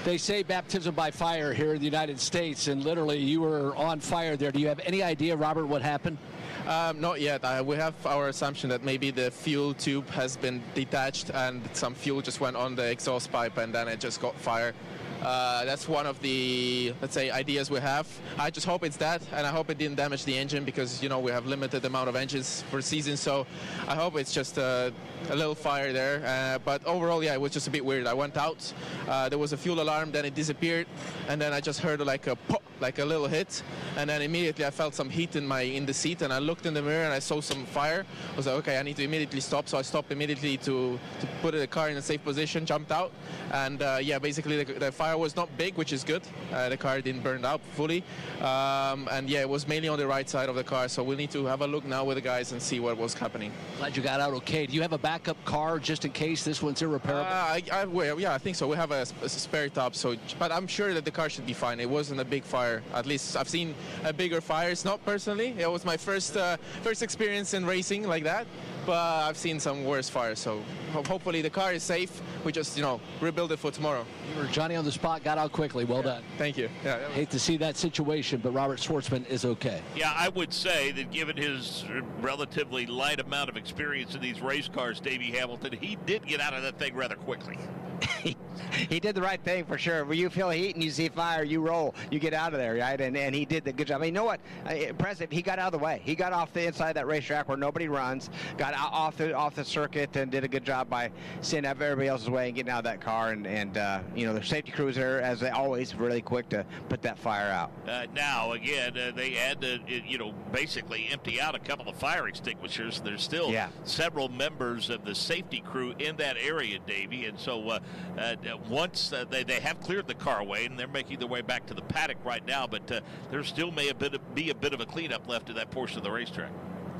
they say baptism by fire here in the United States, and literally you were on fire there. Do you have any idea, Robert, what happened? Not yet. We have our assumption that maybe the fuel tube has been detached and some fuel just went on the exhaust pipe and then it just got fire. That's one of the, let's say, ideas we have. I just hope it's that, and I hope it didn't damage the engine, because we have limited amount of engines per season, so I hope it's just a little fire there. But overall, yeah, it was just a bit weird. I went out, there was a fuel alarm, then it disappeared, and then I just heard like a pop, like a little hit, and then immediately I felt some heat in the seat, and I looked in the mirror and I saw some fire. I was like, okay, I need to immediately stop, so I stopped immediately to put the car in a safe position, jumped out, and yeah, basically the fire was not big, which is good. The car didn't burn out fully, and yeah, it was mainly on the right side of the car, so we'll need to have a look now with the guys and see what was happening. Glad you got out okay. Do you have a backup car just in case this one's irreparable? Yeah, I think so. We have a spare top, but I'm sure that the car should be fine. It wasn't a big fire. At least I've seen bigger fires, not personally. It was my first experience in racing like that, but I've seen some worse fires, so hopefully the car is safe. We just, rebuild it for tomorrow. You were Johnny on the spot, got out quickly. Well done. Thank you. Yeah, hate to see that situation, but Robert Shwartzman is okay. Yeah, I would say that given his relatively light amount of experience in these race cars, Davey Hamilton, he did get out of that thing rather quickly. He did the right thing for sure. When you feel heat and you see fire, you roll, you get out of there, right? And he did the good job. I mean, you know what? Impressive. He got out of the way. He got off the inside of that racetrack where nobody runs, got out off the circuit, and did a good job by staying out of everybody else's way and getting out of that car. And their safety crews there, as they always, really quick to put that fire out. Now, again, they had to, basically empty out a couple of fire extinguishers. There's still several members of the safety crew in that area, Davey, and so once they have cleared the car away and they're making their way back to the paddock right now, but there still may be a bit of a cleanup left in that portion of the racetrack.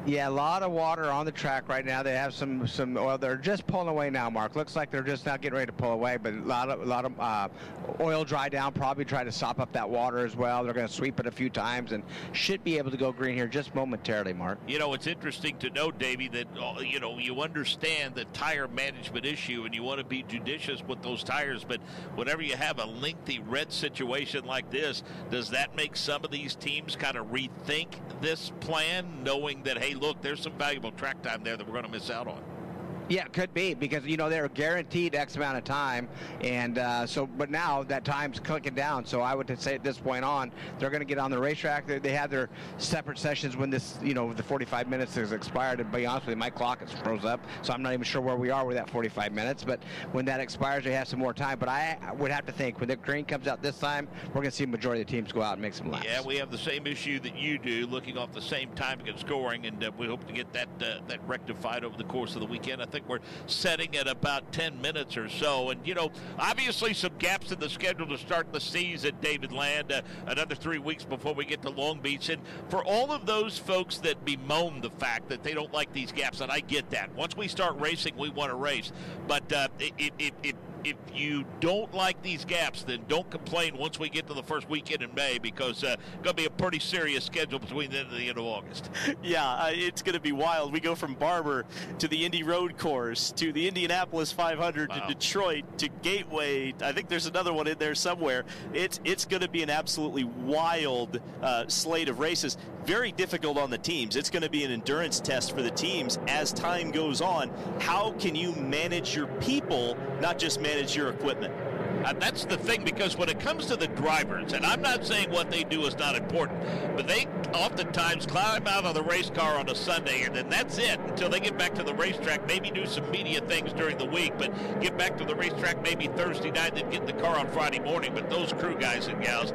Yeah, a lot of water on the track right now. They have some oil. They're just pulling away now, Mark. Looks like they're just not getting ready to pull away, but a lot of oil dry down. Probably try to sop up that water as well. They're going to sweep it a few times and should be able to go green here just momentarily, Mark. It's interesting to note, Davey, that you understand the tire management issue and you want to be judicious with those tires, but whenever you have a lengthy red situation like this, does that make some of these teams kind of rethink this plan, knowing that, hey, look, there's some valuable track time there that we're going to miss out on? Yeah, it could be, because they're guaranteed X amount of time, and but now that time's clicking down. So I would say at this point on, they're going to get on the racetrack. They have their separate sessions when this, the 45 minutes has expired. And to be honest with you, my clock is froze up, so I'm not even sure where we are with that 45 minutes. But when that expires, they have some more time. But I would have to think when the green comes out this time, we're going to see a majority of the teams go out and make some laps. Yeah, we have the same issue that you do, looking off the same timing and scoring, and we hope to get that rectified over the course of the weekend. I think we're setting at about 10 minutes or so. And, obviously some gaps in the schedule to start the season, David Land, another 3 weeks before we get to Long Beach. And for all of those folks that bemoan the fact that they don't like these gaps, and I get that. Once we start racing, we want to race. But if you don't like these gaps, then don't complain once we get to the first weekend in May, because it's going to be a pretty serious schedule between then and the end of August. Yeah, it's going to be wild. We go from Barber to the Indy Road Course to the Indianapolis 500 to Detroit to Gateway. I think there's another one in there somewhere. It's going to be an absolutely wild slate of races. Very difficult on the teams. It's going to be an endurance test for the teams as time goes on. How can you manage your people, not just manage your equipment? That's the thing, because when it comes to the drivers, and I'm not saying what they do is not important, but they oftentimes climb out of the race car on a Sunday, and then that's it until they get back to the racetrack, maybe do some media things during the week, but get back to the racetrack maybe Thursday night, then get in the car on Friday morning. But those crew guys and gals,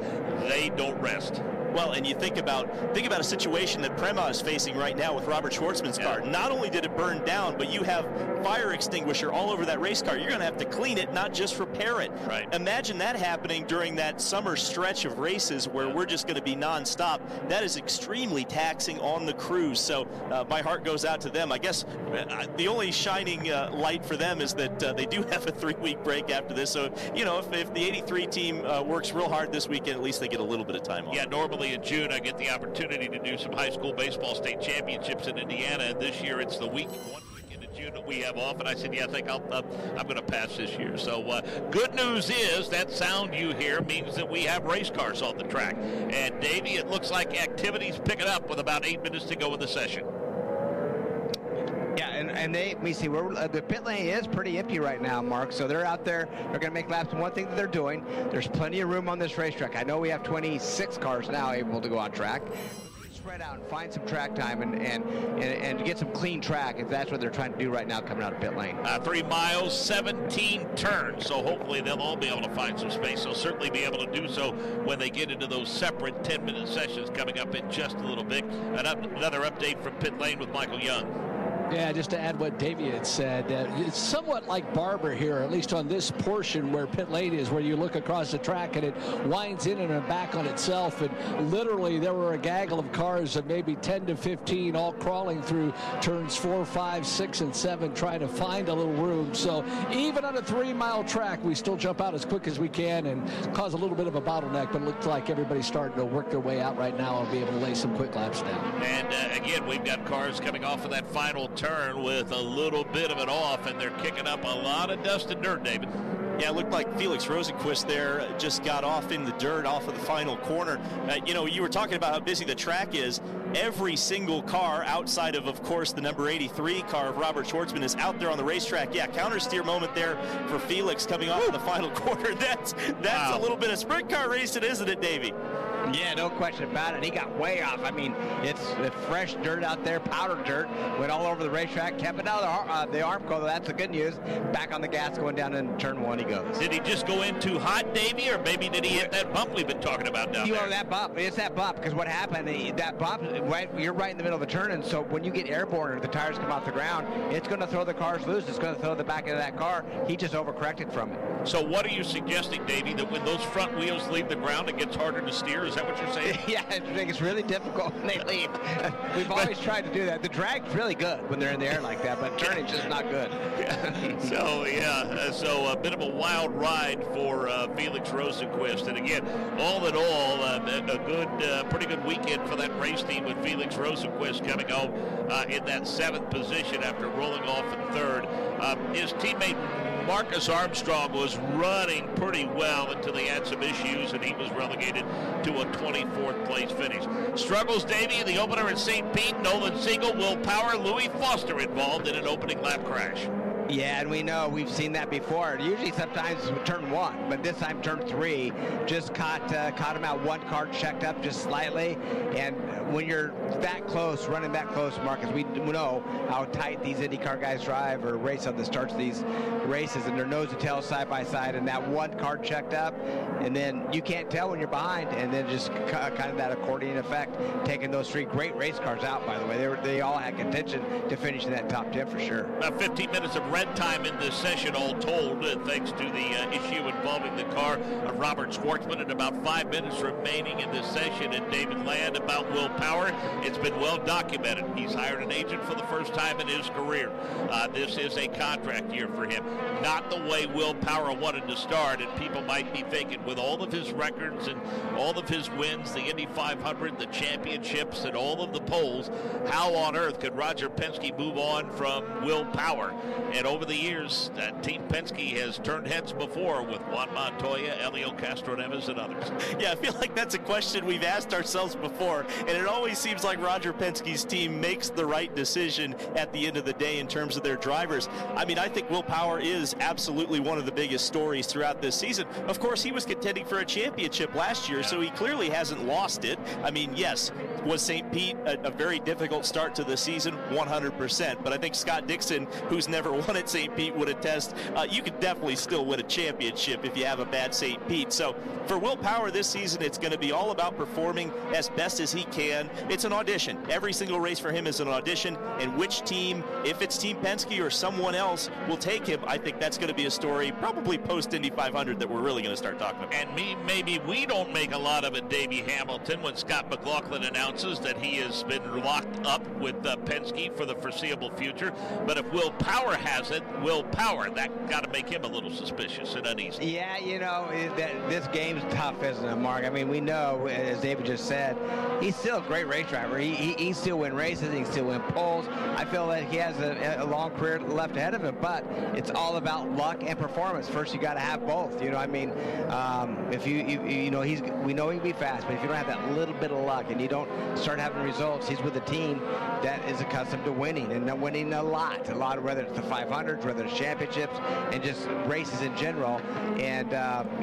they don't rest. Well, and you think about a situation that Prema is facing right now with Robert Shwartzman's car. Not only did it burn down, but you have fire extinguisher all over that race car. You're going to have to clean it, not just repair it. Right. Imagine that happening during that summer stretch of races where we're just going to be nonstop. That is extremely taxing on the crews. So my heart goes out to them. I guess the only shining light for them is that they do have a 3-week break after this. So, if the 83 team works real hard this weekend, at least they get a little bit of time off. Yeah, normally in June I get the opportunity to do some high school baseball state championships in Indiana, and this year it's the one weekend in June that we have off, and I said, yeah, I think I'm going to pass this year. So good news is that sound you hear means that we have race cars on the track. And Davey, it looks like activity's picking up with about 8 minutes to go in the session. Yeah, and let me see, the pit lane is pretty empty right now, Mark, so they're out there, they're going to make laps. And one thing that they're doing, there's plenty of room on this racetrack. I know we have 26 cars now able to go on track. Spread out and find some track time and get some clean track, if that's what they're trying to do right now coming out of pit lane. 3 miles, 17 turns, so hopefully they'll all be able to find some space. They'll certainly be able to do so when they get into those separate 10-minute sessions coming up in just a little bit. Another update from pit lane with Michael Young. Yeah, just to add what Davey had said, it's somewhat like Barber here, at least on this portion where pit lane is, where you look across the track and it winds in and back on itself. And literally there were a gaggle of cars of maybe 10 to 15 all crawling through turns 4, 5, 6, and 7 trying to find a little room. So even on a 3-mile track, we still jump out as quick as we can and cause a little bit of a bottleneck, but it looks like everybody's starting to work their way out right now and be able to lay some quick laps down. And again, we've got cars coming off of that final that turn with a little bit of it off, and they're kicking up a lot of dust and dirt, David. Yeah, it looked like Felix Rosenqvist there just got off in the dirt off of the final corner. You were talking about how busy the track is. Every single car outside of course, the number 83 car of Robert Shwartzman is out there on the racetrack. Yeah, counter steer moment there for Felix coming off in the final quarter. That's wow. A little bit of sprint car racing, isn't it, Davey? Yeah, no question about it. He got way off. I mean, it's the fresh dirt out there, powder dirt, went all over the racetrack, kept it out of the Armco. That's the good news. Back on the gas, going down in turn 1 he goes. Did he just go in too hot, Davey, or maybe did he hit that bump we've been talking about down there? That bump. It's that bump, because what happened, that bump, you're right in the middle of a turn, and so when you get airborne or the tires come off the ground, it's going to throw the cars loose. It's going to throw the back end of that car. He just overcorrected from it. So what are you suggesting, Davey, that when those front wheels leave the ground, it gets harder to steer? Is that what you're saying? Yeah, I think it's really difficult when they leave. We've always tried to do that. The drag's really good when they're in the air like that, but turning's just not good. So a bit of a wild ride for Felix Rosenqvist. And again, all in all, pretty good weekend for that race team with Felix Rosenqvist coming home in that 7th position after rolling off in 3rd. His teammate Marcus Armstrong was running pretty well until he had some issues, and he was relegated to a 24th place finish. Struggles, Davey, in the opener at St. Pete. Nolan Siegel, Will Power, Louis Foster involved in an opening lap crash. Yeah, and we know we've seen that before. Usually sometimes turn 1, but this time turn 3 just caught him out. One car checked up just slightly, and when you're that close, running that close, Marcus, we know how tight these IndyCar guys drive or race on the starts of these races, and they're nose to tail side by side, and that one car checked up, and then you can't tell when you're behind, and then just kind of that accordion effect, taking those 3 great race cars out, by the way. They all had contention to finish in that top 10 for sure. About 15 minutes of red time in this session, all told, thanks to the issue involving the car of Robert Shwartzman, and about 5 minutes remaining in this session. And David Land, about Will Power, it's been well documented. He's hired an agent for the first time in his career. This is a contract year for him. Not the way Will Power wanted to start, and people might be thinking, with all of his records and all of his wins, the Indy 500, the championships, and all of the poles, how on earth could Roger Penske move on from Will Power? And over the years, Team Penske has turned heads before with Juan Montoya, Elio Castroneves, and others. Yeah, I feel like that's a question we've asked ourselves before, and it always seems like Roger Penske's team makes the right decision at the end of the day in terms of their drivers. I mean, I think Will Power is absolutely one of the biggest stories throughout this season. Of course, he was contending for a championship last year, so he clearly hasn't lost it. I mean, yes, was St. Pete a very difficult start to the season? 100%. But I think Scott Dixon, who's never won at St. Pete, would attest you could definitely still win a championship if you have a bad St. Pete. So for Will Power this season, it's going to be all about performing as best as he can. It's an audition. Every single race for him is an audition, and which team, if it's Team Penske or someone else, will take him, I think that's going to be a story probably post-Indy 500 that we're really going to start talking about. And maybe we don't make a lot of it, Davey Hamilton, when Scott McLaughlin announces that he has been locked up with Penske for the foreseeable future. But if Will Power has it, Will Power, that got to make him a little suspicious and uneasy. Yeah, you know, this game's tough, isn't it, Mark? I mean, we know, as David just said, he's still a great race driver. He still win races. He can still win poles. I feel that he has a long career left ahead of him, but it's all about luck and performance. First, you got to have both. You know, I mean, if you know, we know he can be fast, but if you don't have that little bit of luck and you don't start having results, he's with a team that is accustomed to winning and winning a lot, whether it's the 500s, whether it's championships, and just races in general. And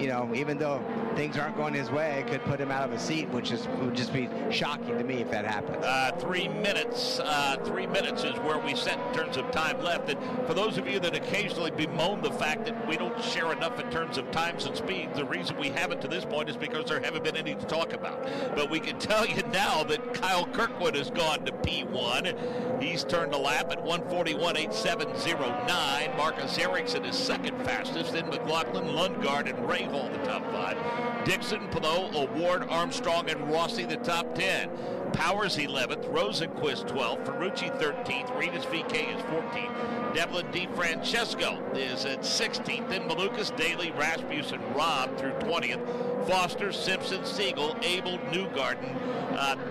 you know, even though things aren't going his way, it could put him out of a seat, which would just be shocking to me if that happens. 3 minutes. 3 minutes is where we set in terms of time left. And for those of you that occasionally bemoan the fact that we don't share enough in terms of times and speeds, the reason we haven't to this point is because there haven't been any to talk about. But we can tell you now that Kyle Kirkwood has gone to P1. He's turned a lap at 1:41.87.09. Marcus Ericsson is second fastest. Then McLaughlin, Lundgaard, and Rahal the top 5. Dixon, Palou, Award, Armstrong, and Rossi the top 10. Powers 11th, Rosenqvist 12th, Ferrucci 13th, Reedus VK is 14th, Devlin DiFrancesco is at 16th, then Malukas, Daly, Rasmussen, Robb through 20th, Foster, Simpson, Siegel, Abel, Newgarden.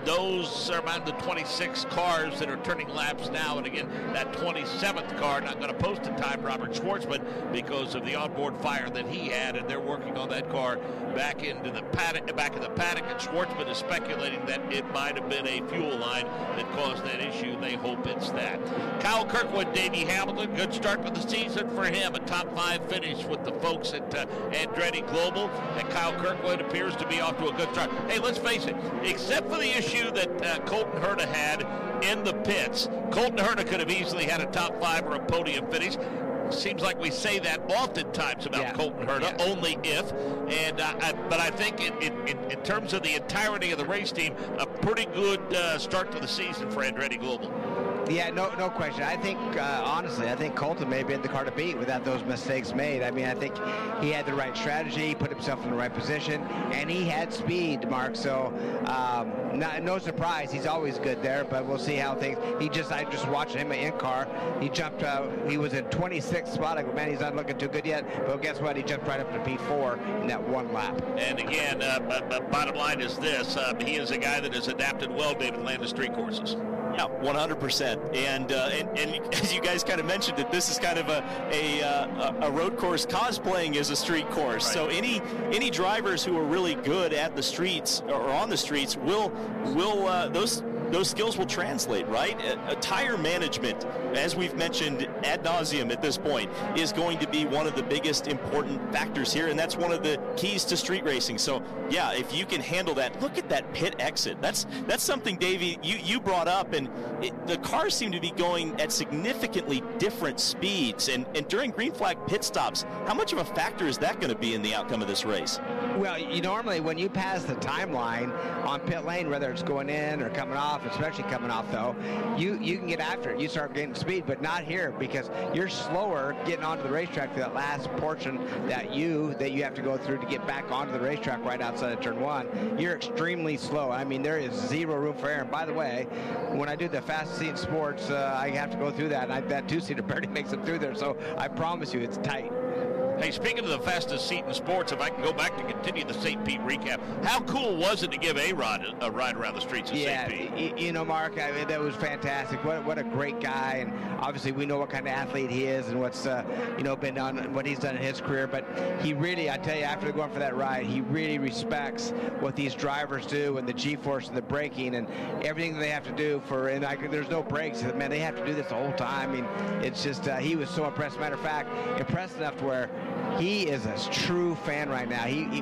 Those are among the 26 cars that are turning laps now, and again, that 27th car not going to post a time, Robert Shwartzman, because of the onboard fire that he had, and they're working on that car back in the paddock, and Shwartzman is speculating that it might have been a fuel line that caused that issue. They hope it's that. Kyle Kirkwood, Davey Hamilton, good start for the season for him. A top 5 finish with the folks at Andretti Global, and Kyle Kirkwood appears to be off to a good start. Hey, let's face it, except for the issue that Colton Herta had in the pits, Colton Herta could have easily had a top 5 or a podium finish. Seems like we say that oftentimes about Colton Herta, only if. And but I think in terms of the entirety of the race team, a pretty good start to the season for Andretti Global. Yeah, no question. I think, honestly, I think Colton may have been the car to beat without those mistakes made. I mean, I think he had the right strategy, put himself in the right position, and he had speed, Mark. So, no surprise. He's always good there, but we'll see how things. I just watched him in car. He jumped. He was in 26th spot. I go, man, he's not looking too good yet. But guess what? He jumped right up to P4 in that one lap. And again, bottom line is this: he is a guy that has adapted well, David, land to street courses. Yeah, 100%. And as you guys kind of mentioned it, this is kind of a road course cosplaying as a street course. Right. So any drivers who are really good at the streets or on the streets will those skills will translate, right? Tire management, as we've mentioned ad nauseum at this point, is going to be one of the biggest important factors here, and that's one of the keys to street racing. So, yeah, if you can handle that, look at that pit exit. That's something, Davey, you brought up, and the cars seem to be going at significantly different speeds, and during green flag pit stops, how much of a factor is that going to be in the outcome of this race? Well, normally when you pass the timeline on pit lane, whether it's going in or coming off, especially coming off though, you can get after it. You start getting speed, but not here because you're slower getting onto the racetrack for that last portion that you have to go through to get back onto the racetrack right outside of turn 1. You're extremely slow. I mean, there is zero room for error. And by the way, when I do the fast seat sports, I have to go through that, and that 2-seater barely makes it through there. So I promise you, it's tight. Hey, speaking of the fastest seat in sports, if I can go back to continue the St. Pete recap, how cool was it to give A-Rod a ride around the streets of St. Pete? Yeah, Mark, I mean, that was fantastic. What a great guy, and obviously we know what kind of athlete he is and what's been on, what he's done in his career. But he really, I tell you, after going for that ride, he really respects what these drivers do and the G-force and the braking and everything that they have to do there's no brakes. Man, they have to do this the whole time. I mean, it's just he was so impressed. Matter of fact, impressed enough to where he is a true fan right now. He's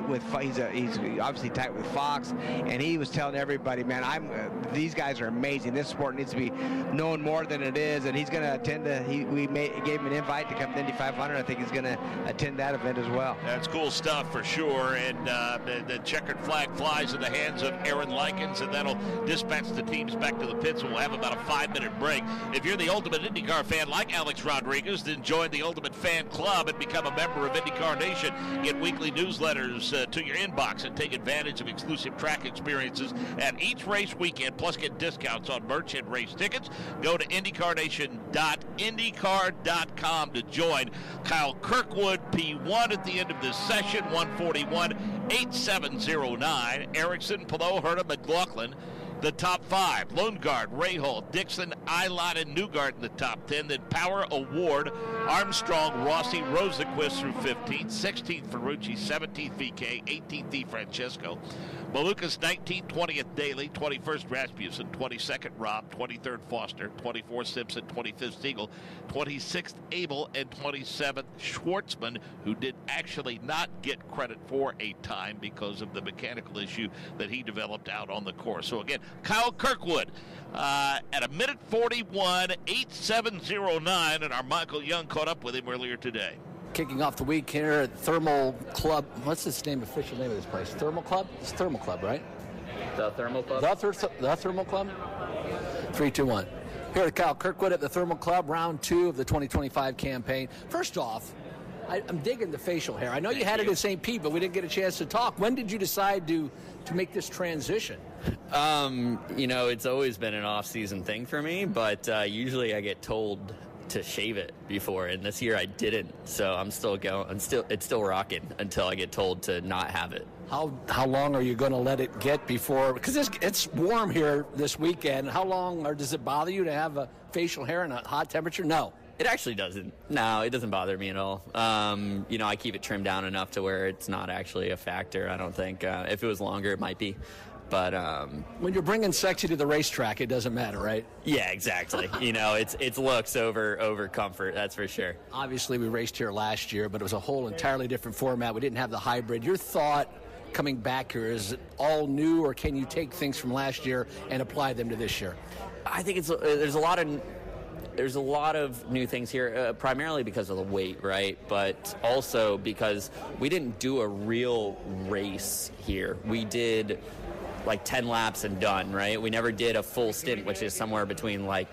obviously tight with Fox, and he was telling everybody, man, these guys are amazing. This sport needs to be known more than it is, and he's going to attend. We gave him an invite to come to Indy 500. I think he's going to attend that event as well. That's cool stuff for sure. And the checkered flag flies in the hands of Aaron Likens, and that'll dispatch the teams back to the pits. We'll have about a 5-minute break. If you're the ultimate IndyCar fan like Alex Rodriguez, then join the Ultimate Fan Club and become a member of IndyCar Nation. Get weekly newsletters to your inbox and take advantage of exclusive track experiences at each race weekend, plus get discounts on merch and race tickets. Go to IndyCarNation.indycar.com to join. Kyle Kirkwood, P1 at the end of this session, 141.8709. Ericsson, Palou, Herta, McLaughlin. The top 5, Lundgaard, Rahal, Dixon, Eilert, and Newgarden in the top 10. Then Power, Award, Armstrong, Rossi, Rosenqvist through 15th. 16th, Ferrucci. 17th, VK. 18th, DiFrancesco. Malukas, 19th, 20th, Daly. 21st, Rasmussen. 22nd, Robb. 23rd, Foster. 24th, Simpson. 25th, Siegel. 26th, Abel. And 27th, Shwartzman, who did actually not get credit for a time because of the mechanical issue that he developed out on the course. So again, Kyle Kirkwood at a minute 41.8709, and our Michael Young caught up with him earlier today. Kicking off the week here at Thermal Club. What's this official name of this place? Thermal Club? It's Thermal Club, right? The Thermal Club? The Thermal Club? 3, 2, 1. Here at Kyle Kirkwood at the Thermal Club, round 2 of the 2025 campaign. First off, I'm digging the facial hair. I know you had it in St. Pete, but we didn't get a chance to talk. When did you decide to make this transition? It's always been an off-season thing for me, but usually I get told to shave it before, and this year I didn't. So I'm still going. It's still rocking until I get told to not have it. How long are you going to let it get before? Because it's warm here this weekend. How long, or does it bother you to have a facial hair in a hot temperature? No. It actually doesn't. No, it doesn't bother me at all. I keep it trimmed down enough to where it's not actually a factor, I don't think. If it was longer, it might be. But when you're bringing sexy to the racetrack, it doesn't matter, right? Yeah, exactly. It's looks over comfort, that's for sure. Obviously, we raced here last year, but it was a whole entirely different format. We didn't have the hybrid. Your thought coming back here, is it all new, or can you take things from last year and apply them to this year? I think there's a lot of new things here, primarily because of the weight, right? But also because we didn't do a real race here. We did like 10 laps and done, right? We never did a full stint, which is somewhere between 14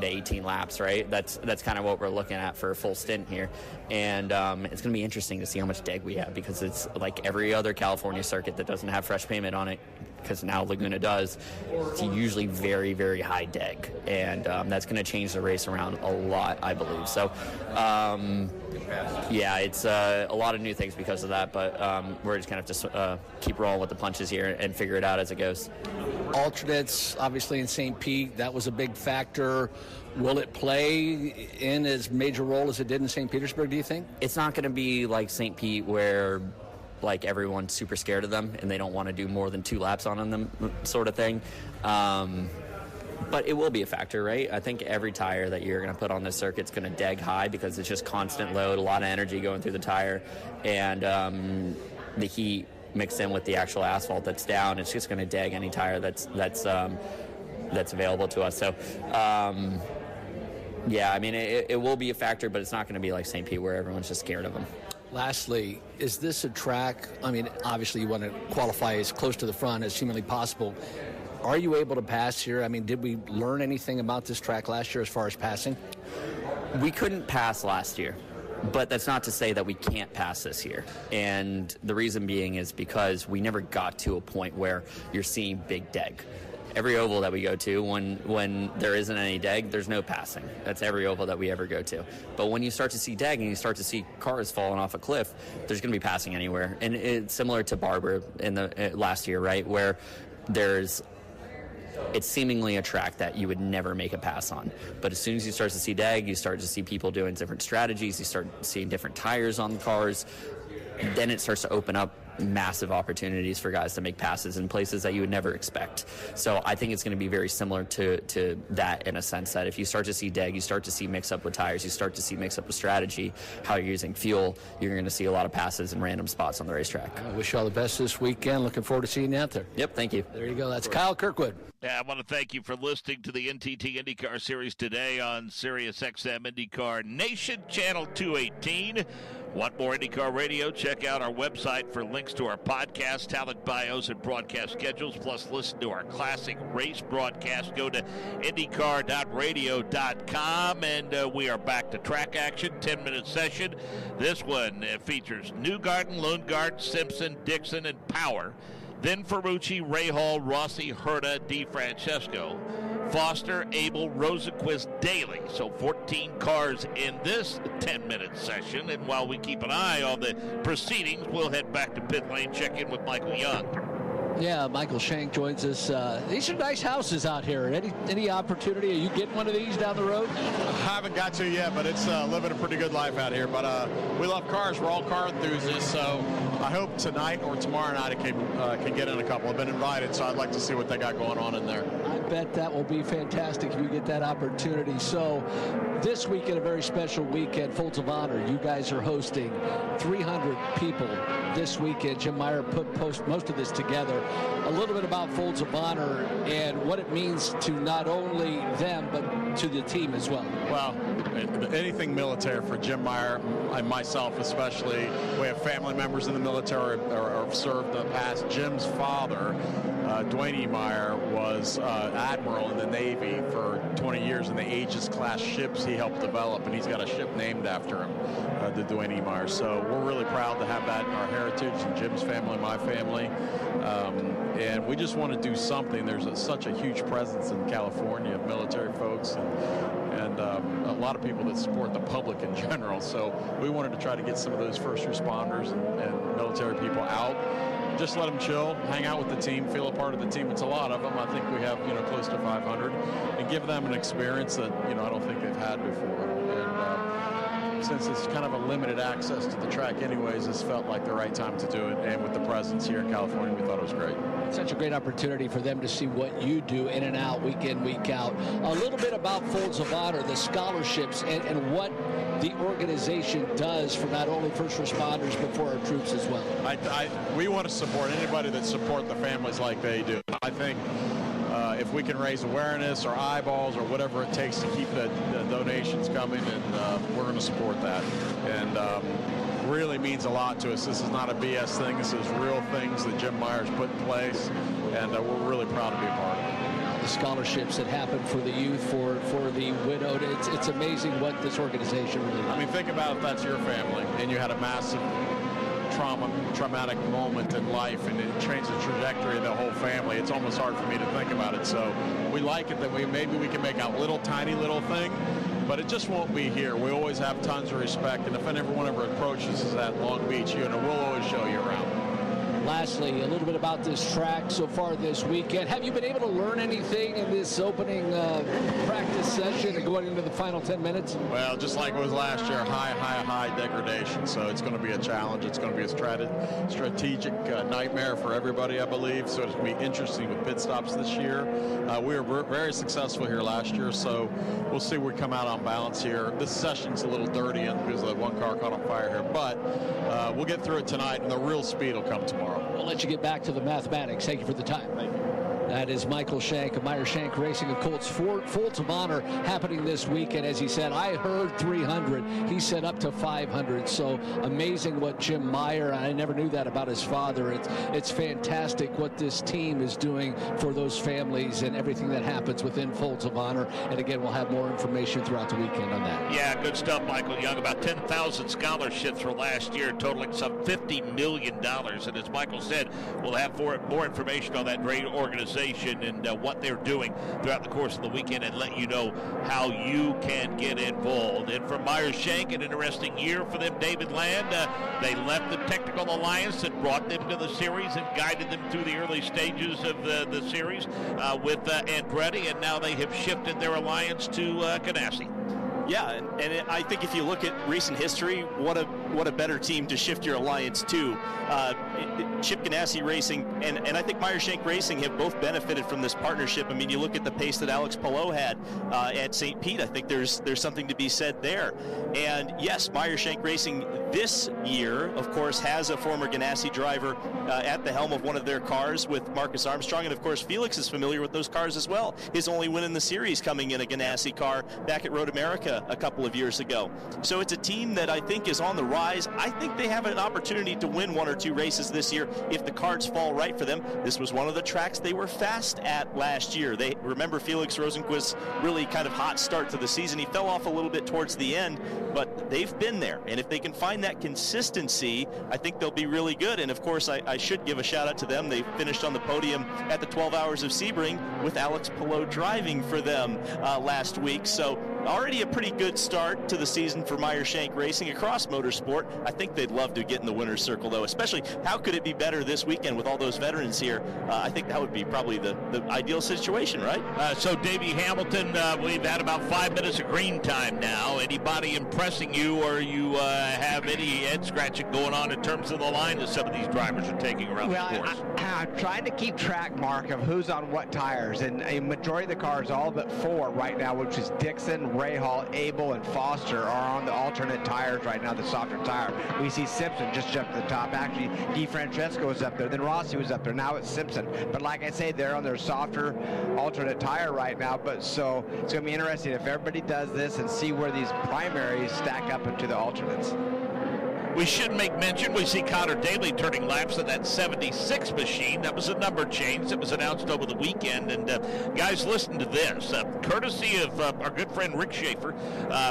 to 18 laps, right? That's kind of what we're looking at for a full stint here. And it's going to be interesting to see how much deg we have, because it's like every other California circuit that doesn't have fresh pavement on it, because now Laguna does. It's usually very, very high deg, and that's going to change the race around a lot, I believe. So, it's a lot of new things because of that, but we're just going to have to keep rolling with the punches here and figure it out as it goes. Alternates, obviously in St. Pete, that was a big factor. Will it play in as major role as it did in St. Petersburg, do you think? It's not going to be like St. Pete where everyone's super scared of them and they don't want to do more than 2 laps on them sort of thing. But it will be a factor, right? I think every tire that you're going to put on this circuit is going to deg high, because it's just constant load, a lot of energy going through the tire, and the heat mixed in with the actual asphalt that's down, it's just going to deg any tire that's available to us. So, it will be a factor, but it's not going to be like St. Pete where everyone's just scared of them. Lastly, is this a track, obviously you want to qualify as close to the front as humanly possible. Are you able to pass here? Did we learn anything about this track last year as far as passing? We couldn't pass last year, but that's not to say that we can't pass this year. And the reason being is because we never got to a point where you're seeing big deg. Every oval that we go to, when there isn't any deg, there's no passing. That's every oval that we ever go to. But when you start to see deg and you start to see cars falling off a cliff, there's going to be passing anywhere. And it's similar to Barber in the last year, right, where it's seemingly a track that you would never make a pass on. But as soon as you start to see deg, you start to see people doing different strategies, you start seeing different tires on the cars, then it starts to open up massive opportunities for guys to make passes in places that you would never expect. So I think it's going to be very similar to that, in a sense that if you start to see deg, you start to see mix up with tires, you start to see mix up with strategy, how you're using fuel, you're going to see a lot of passes in random spots on the racetrack. I wish you all the best this weekend. Looking forward to seeing you out there. Yep, thank you. There you go. That's Kyle Kirkwood. Yeah, I want to thank you for listening to the NTT IndyCar Series today on Sirius XM IndyCar Nation, Channel 218. Want more IndyCar radio? Check out our website for links to our podcast, talent bios, and broadcast schedules, plus listen to our classic race broadcast. Go to IndyCar.radio.com, and we are back to track action, 10-minute session. This one features Newgarden, Lundgaard, Simpson, Dixon, and Power. Then Ferrucci, Rahal, Rossi, Herta, DeFrancesco, Foster, Abel, Rosenqvist, Daly. So 14 cars in this 10-minute session. And while we keep an eye on the proceedings, we'll head back to pit lane, check in with Michael Young. Yeah, Michael Shank joins us. These are nice houses out here. Any opportunity? Are you getting one of these down the road? I haven't got to yet, but it's living a pretty good life out here. But we love cars. We're all car enthusiasts, so I hope tonight or tomorrow night I can get in a couple. I've been invited, so I'd like to see what they got going on in there. I bet that will be fantastic if you get that opportunity. So this weekend, a very special weekend, Folds of Honor. You guys are hosting 300 people this weekend. Jim Meyer post most of this together. A little bit about Folds of Honor and what it means to not only them, but to the team as well. Well, anything military for Jim Meyer and myself especially. We have family members in the military or served in the past. Jim's father, Dwayne E. Meyer, was admiral in the Navy for 20 years, and the Aegis class ships he helped develop, and he's got a ship named after him, the Dwayne Meyer. So we're really proud to have that in our heritage, and Jim's family, my family. And we just want to do something. There's such a huge presence in California of military folks and a lot of people that support the public in general. So we wanted to try to get some of those first responders and military people out. Just let them chill, hang out with the team, feel a part of the team. It's a lot of them. I think we have, close to 500, and give them an experience that, I don't think they've had before. And since it's kind of a limited access to the track anyways, this felt like the right time to do it. And with the presence here in California, we thought it was great. It's such a great opportunity for them to see what you do in and out, week in, week out. A little bit about Folds of Honor, the scholarships, and what the organization does for not only first responders, but for our troops as well. We want to support anybody that support the families like they do. I think if we can raise awareness or eyeballs or whatever it takes to keep the donations coming, and we're going to support that. And really means a lot to us. This is not a BS thing. This is real things that Jim Meyer's put in place, and we're really proud to be a part of it. The scholarships that happen for the youth, for the widowed, it's amazing what this organization really does. I mean, think about if that's your family and you had a massive traumatic moment in life, and it changed the trajectory of the whole family. It's almost hard for me to think about it. So we like it that maybe we can make a tiny little thing, but it just won't be here. We always have tons of respect, and if anyone ever approaches us at Long Beach, we'll always show you around. Lastly, a little bit about this track so far this weekend. Have you been able to learn anything in this opening practice session and going into the final 10 minutes? Well, just like it was last year, high degradation. So it's going to be a challenge. It's going to be a strategic nightmare for everybody, I believe. So it's going to be interesting with pit stops this year. We were very successful here last year, so we'll see where we come out on balance here. This session's a little dirty because the one car caught on fire here, but we'll get through it tonight, and the real speed will come tomorrow. We'll let you get back to the mathematics. Thank you for the time. Thank you. That is Michael Shank of Meyer Shank Racing of Colts. Folds of Honor happening this weekend. As he said, I heard 300. He said up to 500. So amazing what Jim Meyer, I never knew that about his father. It's fantastic what this team is doing for those families and everything that happens within Folds of Honor. And again, we'll have more information throughout the weekend on that. Yeah, good stuff, Michael Young. About 10,000 scholarships for last year, totaling some $50 million. And as Michael said, we'll have more information on that great organization and what they're doing throughout the course of the weekend, and let you know how you can get involved. And from Meyer Shank, an interesting year for them, David Land. They left the technical alliance that brought them to the series and guided them through the early stages of the series with Andretti, and now they have shifted their alliance to Ganassi. Yeah, and I think if you look at recent history, what a better team to shift your alliance to. Chip Ganassi Racing and I think Meyer Shank Racing have both benefited from this partnership. I mean, you look at the pace that Alex Palou had at St. Pete. I think there's something to be said there. And yes, Meyer Shank Racing this year, of course, has a former Ganassi driver at the helm of one of their cars with Marcus Armstrong, and of course Felix is familiar with those cars as well. His only win in the series coming in a Ganassi car back at Road America a couple of years ago. So it's a team that I think is on the rise. I think they have an opportunity to win one or two races this year if the cards fall right for them. This was one of the tracks they were fast at last year. They remember Felix Rosenqvist's really kind of hot start to the season. He fell off a little bit towards the end, but they've been there. And if they can find that consistency, I think they'll be really good. And of course, I should give a shout out to them. They finished on the podium at the 12 Hours of Sebring with Alex Palou driving for them last week. So already a pretty good start to the season for Meyer Shank Racing across motorsport. I think they'd love to get in the winner's circle, though, especially how could it be better this weekend with all those veterans here? I think that would be probably the ideal situation, right? So Davey Hamilton, we've had about 5 minutes of green time now. Anybody impressing you, or you have any head scratching going on in terms of the line that some of these drivers are taking around the course? I'm trying to keep track, Mark, of who's on what tires, and a majority of the cars, all but 4 right now, which is Dixon, Rahal, Abel, and Foster, are on the alternate tires right now, the softer tire. We see Simpson just jump to the top. Actually, DeFrancesco was up there, then Rossi was up there. Now it's Simpson. But like I say, they're on their softer alternate tire right now. But so it's going to be interesting if everybody does this and see where these primaries stack up into the alternates. We should make mention, we see Conor Daly turning laps in that 76 machine. That was a number change that was announced over the weekend. And guys, listen to this. Courtesy of our good friend Rick Schaefer.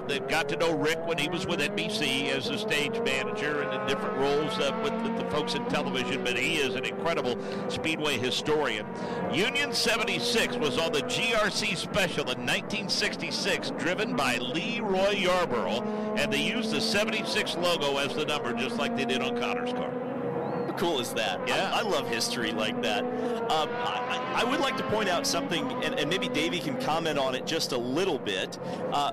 They've got to know Rick when he was with NBC as a stage manager and in different roles with the folks in television, but he is an incredible Speedway historian. Union 76 was on the GRC Special in 1966, driven by Leroy Yarborough, and they used the 76 logo as the number, just like they did on Conor's car. How cool is that? Yeah. I love history like that. I would like to point out something, and maybe Davey can comment on it just a little bit.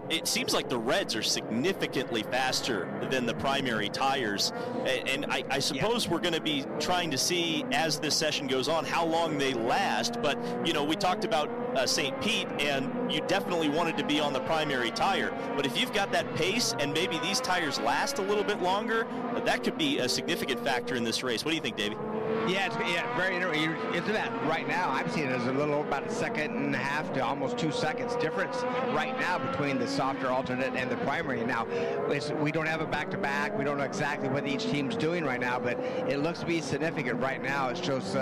It seems like the Reds are significantly faster than the primary tires, and I suppose we're going to be trying to see as this session goes on how long they last. But you know, we talked about St. Pete, and you definitely wanted to be on the primary tire. But if you've got that pace and maybe these tires last a little bit longer, that could be a significant factor in this race. What do you think, Davey? Yeah, it's very interesting. It's that right now. I'm seeing it as a little about a second and a half to almost 2 seconds difference right now between the softer alternate and the primary. Now, we don't have a back-to-back. We don't know exactly what each team's doing right now, but it looks to be significant right now. It shows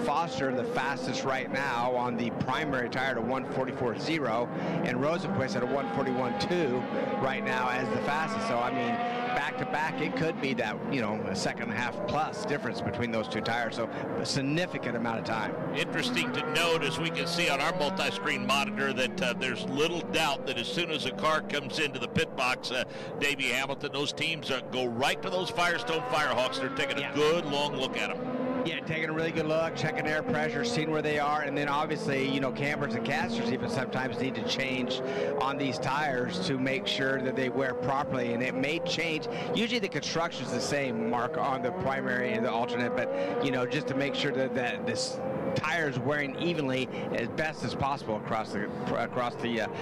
Foster the fastest right now on the primary tire to 144.0, and Rosenqvist at a 141.2 right now as the fastest. So, I mean, back-to-back, it could be that, you know, a second and a half plus difference between those two tires. So a significant amount of time. Interesting to note, as we can see on our multi-screen monitor, that there's little doubt that as soon as a car comes into the pit box, Davey Hamilton, those teams go right to those Firestone Firehawks. They're taking a good long look at them. Yeah, taking a really good look, checking air pressure, seeing where they are, and then obviously, you know, campers and casters even sometimes need to change on these tires to make sure that they wear properly, and it may change. Usually the construction is the same, Mark, on the primary and the alternate, but, you know, just to make sure that this tire is wearing evenly as best as possible across the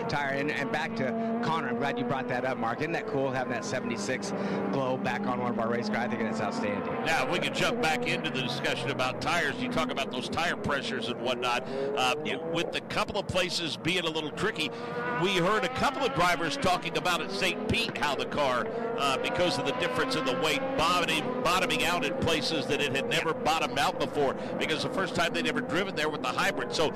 tire. And back to Conor, I'm glad you brought that up, Mark. Isn't that cool, having that 76 glow back on one of our race cars? I think that's outstanding. Now, if we can jump back into the discussion about tires, you talk about those tire pressures and whatnot. With a couple of places being a little tricky, we heard a couple of drivers talking about at St. Pete how the car, because of the difference in the weight, bottoming out in places that it had never bottomed out before, because the first time they'd ever driven there with the hybrid. So,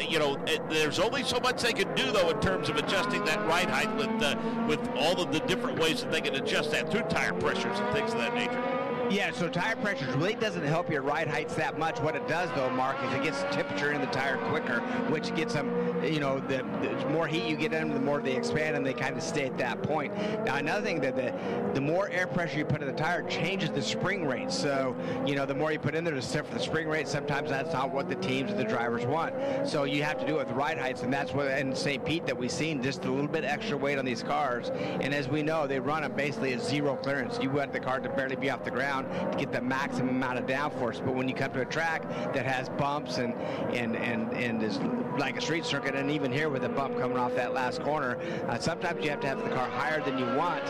you know, there's only so much they can do, though, in terms of adjusting that ride height with all of the different ways that they can adjust that through tire pressures and things of that nature. Yeah, so tire pressure really doesn't help your ride heights that much. What it does, though, Mark, is it gets the temperature in the tire quicker, which gets them, you know, the more heat you get in them, the more they expand, and they kind of stay at that point. Now, another thing, that the more air pressure you put in the tire changes the spring rate. So, you know, the more you put in there to set for the spring rate, sometimes that's not what the teams or the drivers want. So you have to do it with ride heights, and that's what in St. Pete that we've seen, just a little bit extra weight on these cars. And as we know, they run them basically at zero clearance. You want the car to barely be off the ground to get the maximum amount of downforce. But when you come to a track that has bumps and is like a street circuit, and even here with a bump coming off that last corner, sometimes you have to have the car higher than you want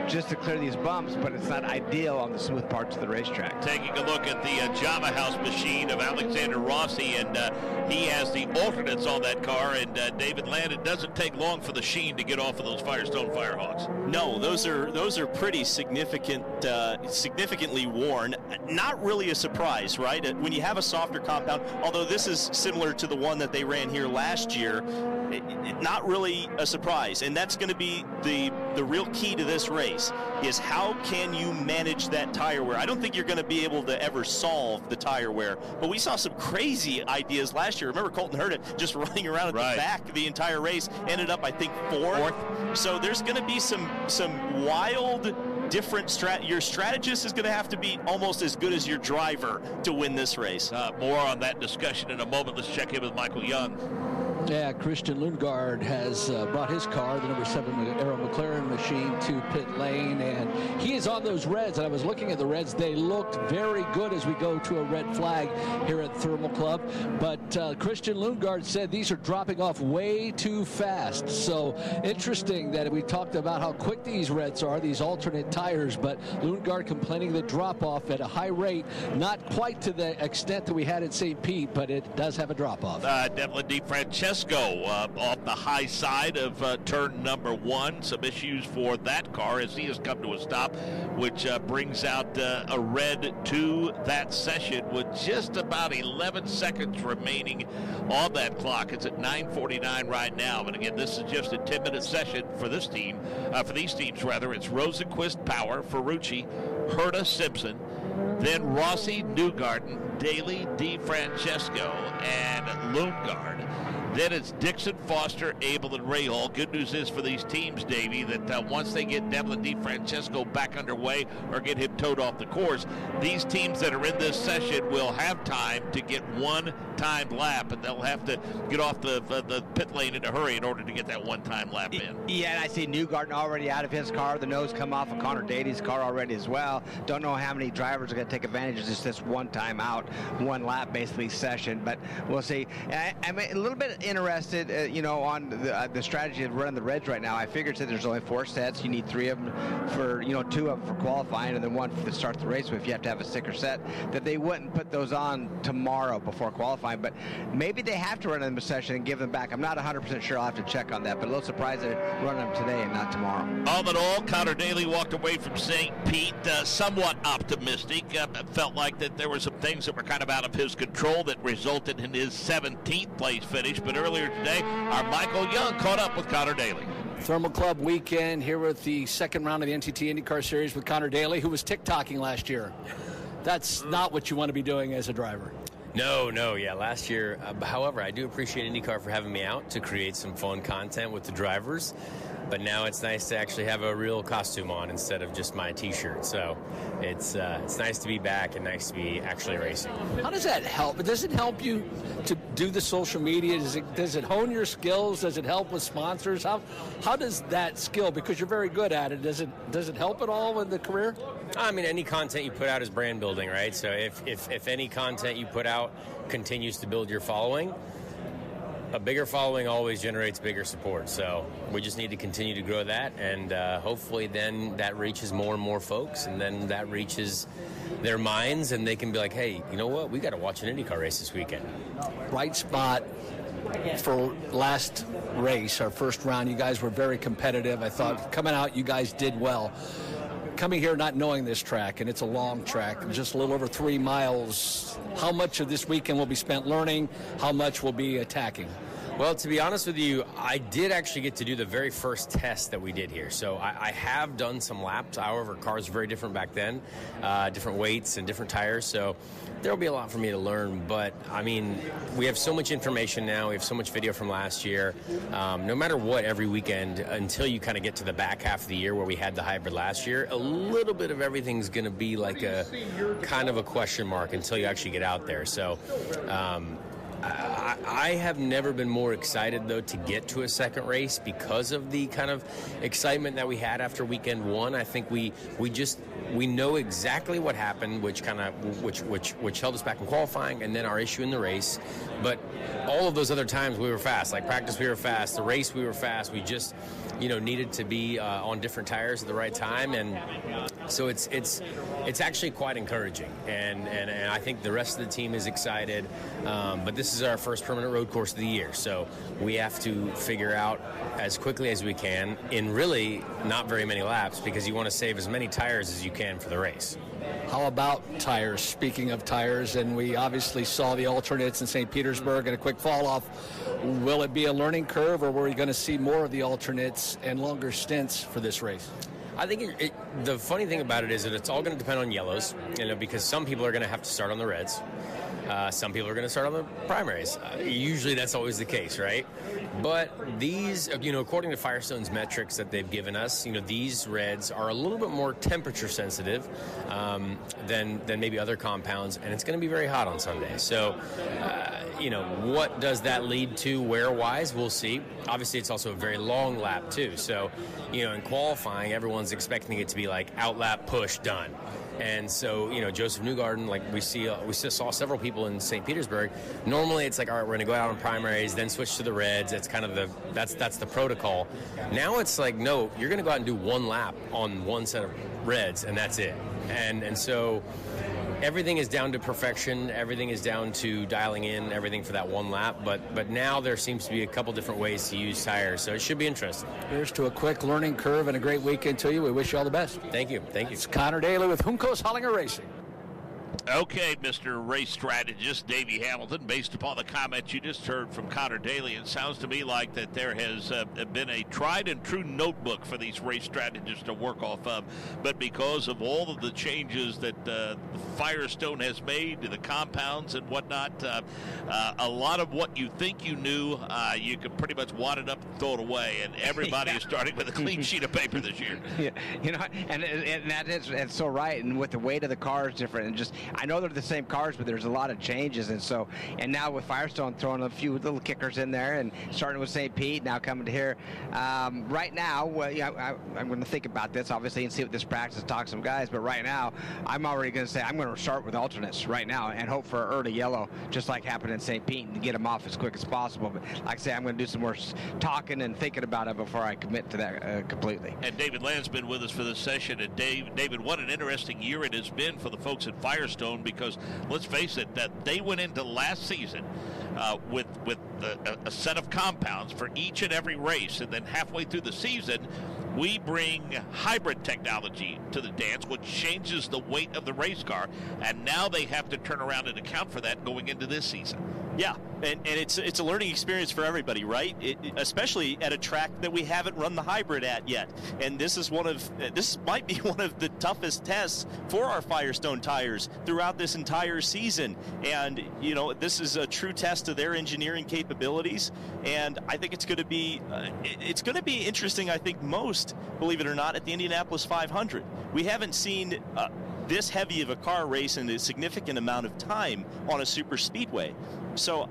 just to clear these bumps, but it's not ideal on the smooth parts of the racetrack. Taking a look at the Java House machine of Alexander Rossi, and he has the alternates on that car, and David Land, it doesn't take long for the sheen to get off of those Firestone Firehawks. No, those are pretty significantly worn. Not really a surprise, right? When you have a softer compound, although this is similar to the one that they ran here last year, not really a surprise. And that's going to be the real key to this race, is how can you manage that tire wear. I don't think you're going to be able to ever solve the tire wear, but we saw some crazy ideas last year. Remember Colton Hurd just running around at the back the entire race, ended up I think fourth. So there's going to be some wild different your strategist is going to have to be almost as good as your driver to win this race. More on that discussion in a moment. Let's check in with Michael Young. Yeah, Christian Lundgaard has brought his car, the number 7 Arrow McLaren machine, to pit lane, and he is on those reds. And I was looking at the reds; they looked very good as we go to a red flag here at Thermal Club. But Christian Lundgaard said these are dropping off way too fast. So interesting that we talked about how quick these reds are, these alternate tires, but Lundgaard complaining the drop off at a high rate, not quite to the extent that we had at St. Pete, but it does have a drop off. Definitely. Francesco Francesco off the high side of turn number 1. Some issues for that car as he has come to a stop, which brings out a red to that session with just about 11 seconds remaining on that clock. It's at 9:49 right now. But again, this is just a 10-minute session for this team, for these teams rather. It's Rosenqvist, Power, Ferrucci, Herta, Simpson, then Rossi, Newgarden, Daly, DeFrancesco, and Lundgaard. Then it's Dixon, Foster, Abel, and Rahal. Good news is for these teams, Davey, that once they get Devlin DeFrancesco back underway or get him towed off the course, these teams that are in this session will have time to get one-time lap, and they'll have to get off the pit lane in a hurry in order to get that one-time lap in. Yeah, and I see Newgarden already out of his car. The nose come off of Conor Daly's car already as well. Don't know how many drivers are going to take advantage of just this one time out, one lap basically session, but we'll see. I'm a little bit interested, on the strategy of running the reds right now. I figured that there's only 4 sets. You need 3 of them for, 2 of them for qualifying and then 1 to start the race with. If you have to have a sticker set, that they wouldn't put those on tomorrow before qualifying, but maybe they have to run them a session and give them back. I'm not 100% sure. I'll have to check on that, but a little surprised they're running them today and not tomorrow. All in all, Conor Daly walked away from St. Pete somewhat optimistic. Felt like that there were some things that were kind of out of his control that resulted in his 17th place finish, but earlier today, our Michael Young caught up with Conor Daly. Thermal Club weekend here with the second round of the NTT IndyCar Series with Conor Daly, who was TikToking last year. That's not what you want to be doing as a driver. No, yeah, last year. However, I do appreciate IndyCar for having me out to create some fun content with the drivers. But now it's nice to actually have a real costume on instead of just my T-shirt. So it's nice to be back and nice to be actually racing. How does that help? Does it help you to do the social media? Does it hone your skills? Does it help with sponsors? How does that skill, because you're very good at it, does it help at all with the career? I mean, any content you put out is brand building, right? So if any content you put out continues to build your following, a bigger following always generates bigger support. So we just need to continue to grow that, and hopefully then that reaches more and more folks, and then that reaches their minds, and they can be like, hey, you know what? We got to watch an IndyCar race this weekend. Right spot for last race, our first round. You guys were very competitive. I thought coming out, you guys did well. Coming here not knowing this track, and it's a long track, just a little over 3 miles, how much of this weekend will be spent learning? How much will be attacking? Well, to be honest with you, I did actually get to do the very first test that we did here. So I have done some laps. However, cars were very different back then, different weights and different tires. So there will be a lot for me to learn. But, I mean, we have so much information now. We have so much video from last year. No matter what, every weekend, until you kind of get to the back half of the year where we had the hybrid last year, a little bit of everything's going to be like a kind of a question mark until you actually get out there. So I have never been more excited, though, to get to a second race because of the kind of excitement that we had after weekend one. I think we know exactly what happened, which held us back in qualifying, and then our issue in the race. But all of those other times we were fast, like practice we were fast, the race we were fast. We just needed to be on different tires at the right time, and so it's actually quite encouraging, and I think the rest of the team is excited. But this is our first permanent road course of the year, so we have to figure out as quickly as we can in really not very many laps, because you want to save as many tires as you can for the race. How about tires? Speaking of tires, and we obviously saw the alternates in St. Petersburg and a quick fall off. Will it be a learning curve, or are we going to see more of the alternates and longer stints for this race? I think the funny thing about it is that it's all going to depend on yellows, because some people are going to have to start on the reds. Some people are going to start on the primaries. Usually that's always the case, right? But these, according to Firestone's metrics that they've given us, these reds are a little bit more temperature sensitive than maybe other compounds, and it's going to be very hot on Sunday. So, what does that lead to wear-wise? We'll see. Obviously, it's also a very long lap, too. So, in qualifying, everyone's expecting it to be like out-lap, push, done. And so, Joseph Newgarden, like we saw several people in St. Petersburg. Normally, it's like, all right, we're going to go out on primaries, then switch to the reds. That's kind of that's the protocol. Now it's like, no, you're going to go out and do one lap on one set of reds, and that's it. And so everything is down to perfection. Everything is down to dialing in everything for that one lap. But now there seems to be a couple different ways to use tires, so it should be interesting. Here's to a quick learning curve and a great weekend to you. We wish you all the best. Thank you. Thank you. It's Conor Daly with Juncos Hollinger Racing. Okay, Mr. Race Strategist Davey Hamilton, based upon the comments you just heard from Conor Daly, it sounds to me like that there has been a tried and true notebook for these race strategists to work off of, but because of all of the changes that Firestone has made to the compounds and whatnot, a lot of what you think you knew, you can pretty much wad it up and throw it away, and everybody is starting with a clean sheet of paper this year. Yeah, you know, and that is, it's so right, and with the weight of the cars different, and just, I know they're the same cars, but there's a lot of changes, and now with Firestone throwing a few little kickers in there, and starting with St. Pete, now coming to here, right now, well, yeah, I'm going to think about this, obviously, and see what this practice, talk to some guys, but right now, I'm already going to say I'm going to start with alternates right now, and hope for early yellow, just like happened in St. Pete, and get them off as quick as possible, but like I say, I'm going to do some more talking and thinking about it before I commit to that completely. And David Land's been with us for this session, and David, what an interesting year it has been for the folks at Firestone, because let's face it, that they went into last season with a set of compounds for each and every race, and then halfway through the season we bring hybrid technology to the dance, which changes the weight of the race car, and now they have to turn around and account for that going into this season. Yeah, and it's a learning experience for everybody, right? Especially at a track that we haven't run the hybrid at yet. And this might be one of the toughest tests for our Firestone tires throughout this entire season. And you know, this is a true test of their engineering capabilities. And I think it's going to be interesting. I think most, believe it or not, at the Indianapolis 500, we haven't seen this heavy of a car race in a significant amount of time on a super speedway. So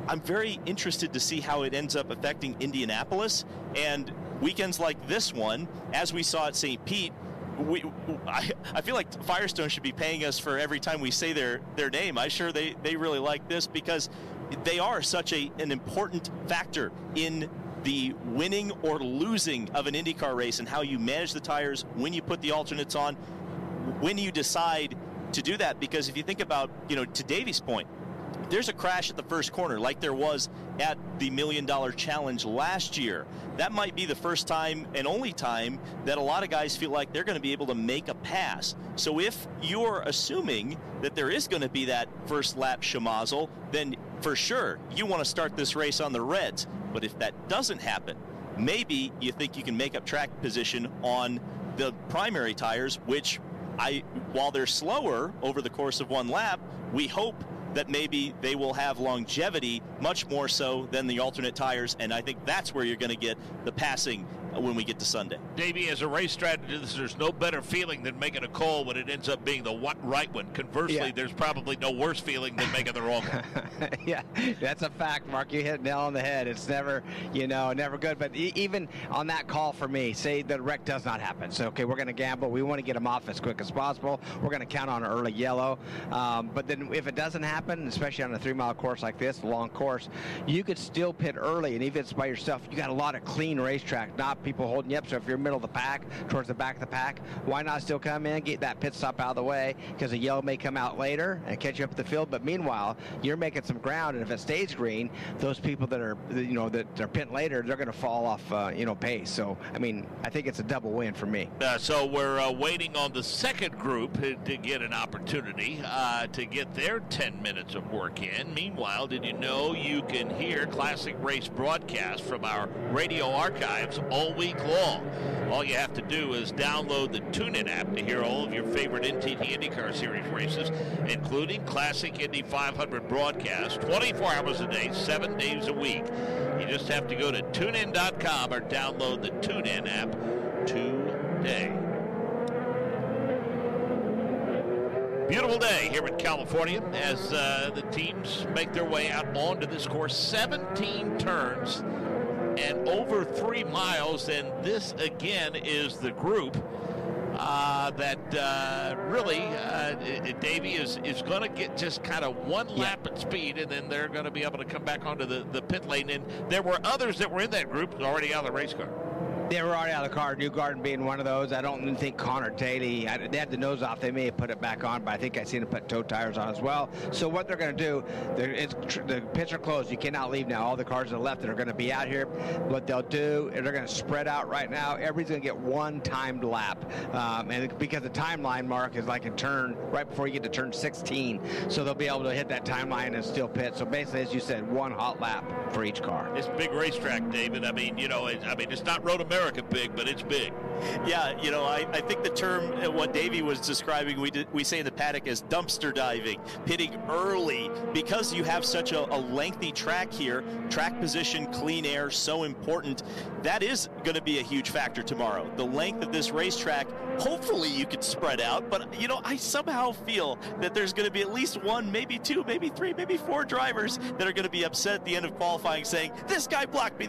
I'm very interested to see how it ends up affecting Indianapolis, and weekends like this one, as we saw at St. Pete. I feel like Firestone should be paying us for every time we say their name. I'm sure they really like this, because they are such an important factor in the winning or losing of an IndyCar race, and how you manage the tires, when you put the alternates on, when you decide to do that. Because if you think about, you know, to Davey's point, there's a crash at the first corner like there was at the $1 Million Challenge last year. That might be the first time and only time that a lot of guys feel like they're going to be able to make a pass. So if you're assuming that there is going to be that first lap schmozzle, then for sure you want to start this race on the reds. But if that doesn't happen, maybe you think you can make up track position on the primary tires, which while they're slower over the course of one lap, we hope that maybe they will have longevity much more so than the alternate tires, and I think that's where you're going to get the passing when we get to Sunday. Davey, as a race strategist, there's no better feeling than making a call when it ends up being the right one. Conversely, there's probably no worse feeling than making the wrong one. Yeah, that's a fact, Mark. You hit the nail on the head. It's never, never good. But even on that call for me, say the wreck does not happen. So, okay, we're going to gamble. We want to get them off as quick as possible. We're going to count on early yellow. But then if it doesn't happen, especially on a 3-mile course like this, a long course, you could still pit early. And even if it's by yourself, you got a lot of clean racetrack, not people holding you up. So if you're middle of the pack, towards the back of the pack, why not still come in, get that pit stop out of the way, because the yellow may come out later and catch you up at the field. But meanwhile, you're making some ground, and if it stays green, those people that are, that are pitting later, they're going to fall off, pace. So, I mean, I think it's a double win for me. So we're waiting on the second group to get an opportunity to get their 10 minutes of work in. Meanwhile, did you know you can hear classic race broadcasts from our radio archives all week long? All you have to do is download the TuneIn app to hear all of your favorite NTT IndyCar Series races, including classic Indy 500 broadcasts, 24 hours a day, 7 days a week. You just have to go to tunein.com or download the TuneIn app today. Beautiful day here in California as the teams make their way out onto this course. 17 turns and over 3 miles, and this again is the group that really, Davey, is going to get just kind of one lap at speed, and then they're going to be able to come back onto the pit lane. And there were others that were in that group already out of the race car. They were already out of the car, Newgarden being one of those. I don't think Conor Daly, they had the nose off. They may have put it back on, but I think I've seen them put toe tires on as well. So what they're going to do, the pits are closed. You cannot leave now. All the cars that are left that are going to be out here, what they'll do is they're going to spread out right now. Everybody's going to get one timed lap. And because the timeline mark is like a turn right before you get to turn 16. So they'll be able to hit that timeline and still pit. So basically, as you said, one hot lap for each car. It's a big racetrack, David. I mean, it's not Road America big, but it's big. Yeah, I think the term, what Davey was describing, we say in the paddock as dumpster diving, pitting early, because you have such a lengthy track here. Track position, clean air, so important. That is going to be a huge factor tomorrow. The length of this racetrack, hopefully you could spread out, but I somehow feel that there's going to be at least one, maybe two, maybe three, maybe four drivers that are going to be upset at the end of qualifying saying, this guy blocked me,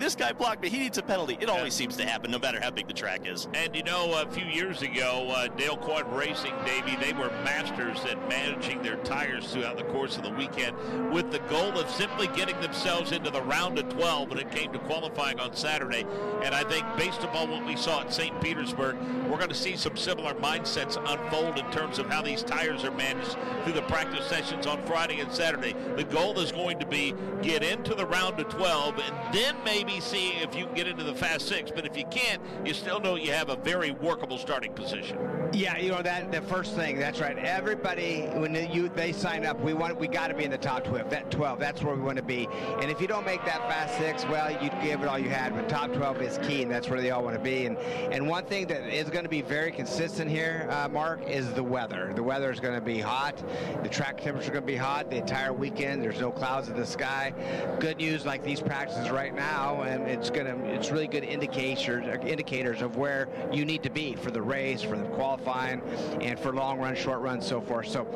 he needs a penalty. It always seems to happen, no matter how big the track is. And a few years ago, Dale Quad Racing, Davey, they were masters at managing their tires throughout the course of the weekend with the goal of simply getting themselves into the round of 12 when it came to qualifying on Saturday. And I think based upon what we saw at St. Petersburg, we're going to see some similar mindsets unfold in terms of how these tires are managed through the practice sessions on Friday and Saturday. The goal is going to be get into the round of 12 and then maybe see if you can get into the Fast Six. But if you can't, you still know you have a very workable starting position. Yeah, that the first thing, that's right. Everybody, when they sign up, we got to be in the top 12. That's where we want to be. And if you don't make that Fast Six, well, you give it all you had. But top 12 is key, and that's where they all want to be. And one thing that is going to be very consistent here, Mark, is the weather. The weather is going to be hot. The track temperature is going to be hot the entire weekend. There's no clouds in the sky. Good news, like these practices right now, and it's really good indicators of where you need to be for the race, for the qualifying, and for long run, short run, so forth. So,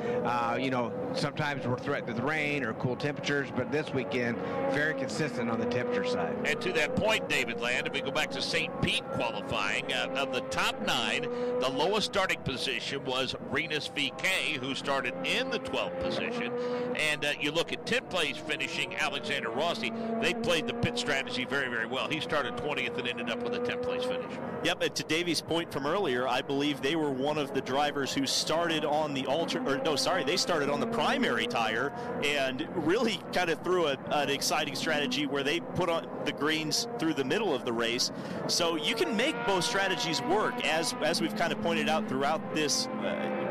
sometimes we're threatened with rain or cool temperatures, but this weekend, very consistent on the temperature side. And to that point, David Land, if we go back to St. Pete qualifying, of the top 9, the lowest starting position was Renus VK, who started in the 12th position. And you look at 10th place finishing Alexander Rossi, they played the pit strategy very, very well. He started 20th and ended up with a 10th place finish. Yep, and to Davey's point from earlier, I believe they were one of the drivers who started on the they started on the primary tire and really kind of threw an exciting strategy where they put on the greens through the middle of the race. So you can make both strategies work, as we've kind of pointed out throughout this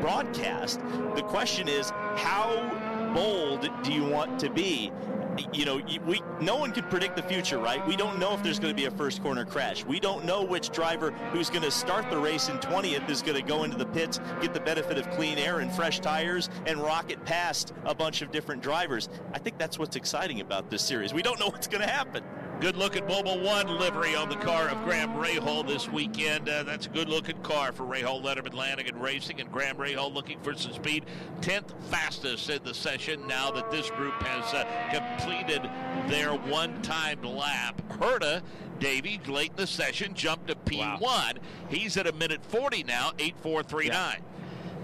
broadcast. The question is, how bold do you want to be? No one can predict the future, right? We don't know if there's going to be a first corner crash. We don't know which driver who's going to start the race in 20th is going to go into the pits, get the benefit of clean air and fresh tires, and rocket past a bunch of different drivers. I think that's what's exciting about this series. We don't know what's going to happen. Good looking Mobile One livery on the car of Graham Rahal this weekend. That's a good looking car for Rahal, Letterman, Lanigan Racing, and Graham Rahal looking for some speed. 10th fastest in the session now that this group has completed their one-timed lap. Herta, Davey, late in the session, jumped to P1. Wow. He's at a minute 40 now, 8:4.39. Yeah.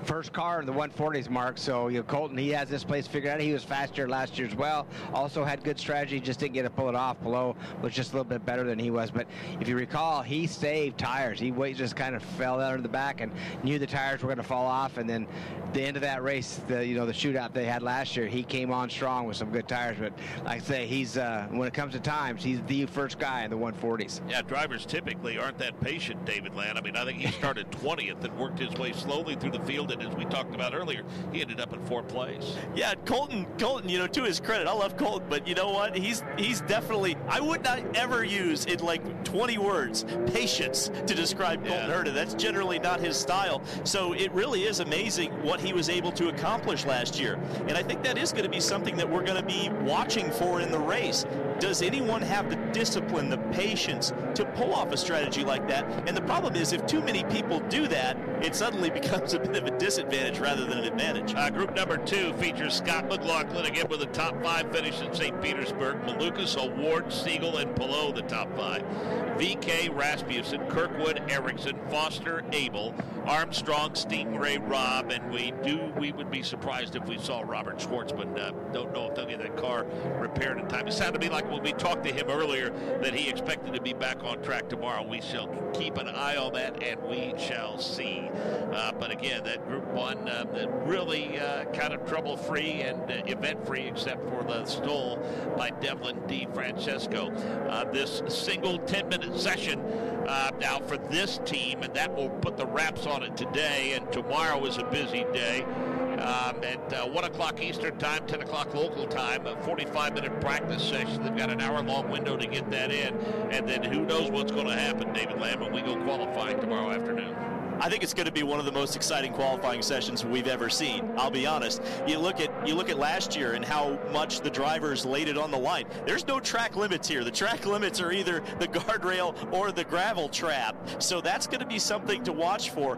First car in the 140s, Mark. So Colton, he has this place figured out. He was faster last year as well. Also had good strategy, just didn't get to pull it off. Palou was just a little bit better than he was. But if you recall, he saved tires. He just kind of fell out of the back and knew the tires were going to fall off. And then the end of that race, the shootout they had last year, he came on strong with some good tires. But like I say, he's when it comes to times, he's the first guy in the 140s. Yeah, drivers typically aren't that patient, David Land. I mean, I think he started 20th and worked his way slowly through the field. And as we talked about earlier, he ended up in 4th place. Yeah, Colton, to his credit, I love Colton, but you know what? He's definitely, I would not ever use in like 20 words, patience to describe Colton Herta. That's generally not his style. So it really is amazing what he was able to accomplish last year. And I think that is going to be something that we're going to be watching for in the race. Does anyone have the discipline, the patience to pull off a strategy like that? And the problem is, if too many people do that, it suddenly becomes a bit of a disadvantage rather than an advantage. Group number 2 features Scott McLaughlin again with a top 5 finish in St. Petersburg. Malukas, Award, Siegel, and Palou the top 5. VK, Rasmussen, Kirkwood, Ericsson, Foster, Abel, Armstrong, Stingray, Robb, and we would be surprised if we saw Robert Shwartzman. Don't know if they'll get that car repaired in time. It sounded to me like when we talked to him earlier that he expected to be back on track tomorrow. We shall keep an eye on that, and we shall see. But again, that Group 1 really kind of trouble-free and event-free except for the stall by Devlin D. Francesco. This single 10-minute session now for this team, and that will put the wraps on it today, and tomorrow is a busy day. At 1 o'clock Eastern time, 10 o'clock local time, a 45-minute practice session. They've got an hour-long window to get that in, and then who knows what's going to happen, David Lamb, when we go qualifying tomorrow afternoon. I think it's going to be one of the most exciting qualifying sessions we've ever seen. I'll be honest. You look at last year and how much the drivers laid it on the line. There's no track limits here. The track limits are either the guardrail or the gravel trap. So that's going to be something to watch for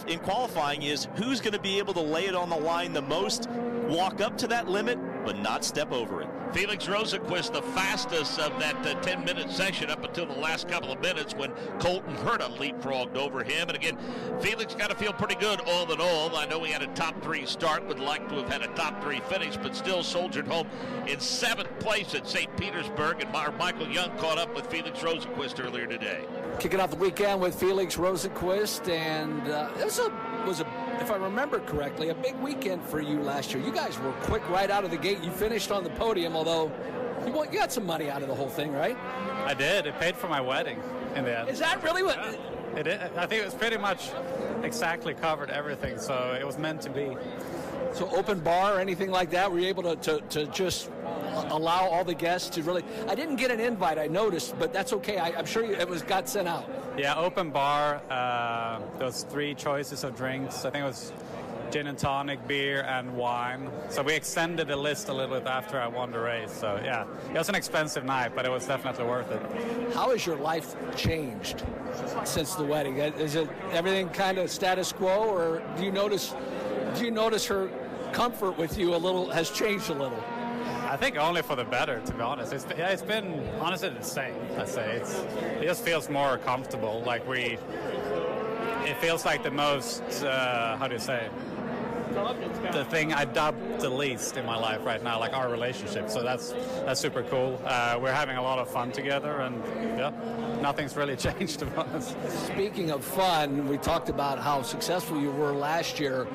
in qualifying, is who's going to be able to lay it on the line the most, walk up to that limit, but not step over it. Felix Rosenqvist, the fastest of that 10-minute session up until the last couple of minutes when Colton Herta leapfrogged over him. And again, Felix got to feel pretty good all in all. I know he had a top 3 start, would like to have had a top 3 finish, but still soldiered home in 7th place at St. Petersburg. And Michael Young caught up with Felix Rosenqvist earlier today. Kicking off the weekend with Felix Rosenqvist, and this was if I remember correctly, a big weekend for you last year. You guys were quick right out of the gate. You finished on the podium, although you got some money out of the whole thing, right? I did. It paid for my wedding in the end. Is that really what? It is. I think it was pretty much exactly covered everything, so it was meant to be. So open bar or anything like that? Were you able to just allow all the guests to really? I didn't get an invite, I noticed, but that's okay. I'm sure it got sent out. Yeah, open bar. There was 3 choices of drinks. I think it was gin and tonic, beer, and wine. So we extended the list a little bit after I won the race. So yeah, it was an expensive night, but it was definitely worth it. How has your life changed since the wedding? Is it everything kind of status quo, or do you notice her comfort with you has changed a little? I think only for the better, to be honest. It's been honestly the same. I'd say it just feels more comfortable. Like it feels like the most how do you say? The thing I dubbed the least in my life right now, like our relationship. So that's super cool. We're having a lot of fun together, and yeah, nothing's really changed, to be honest. Speaking of fun, we talked about how successful you were last year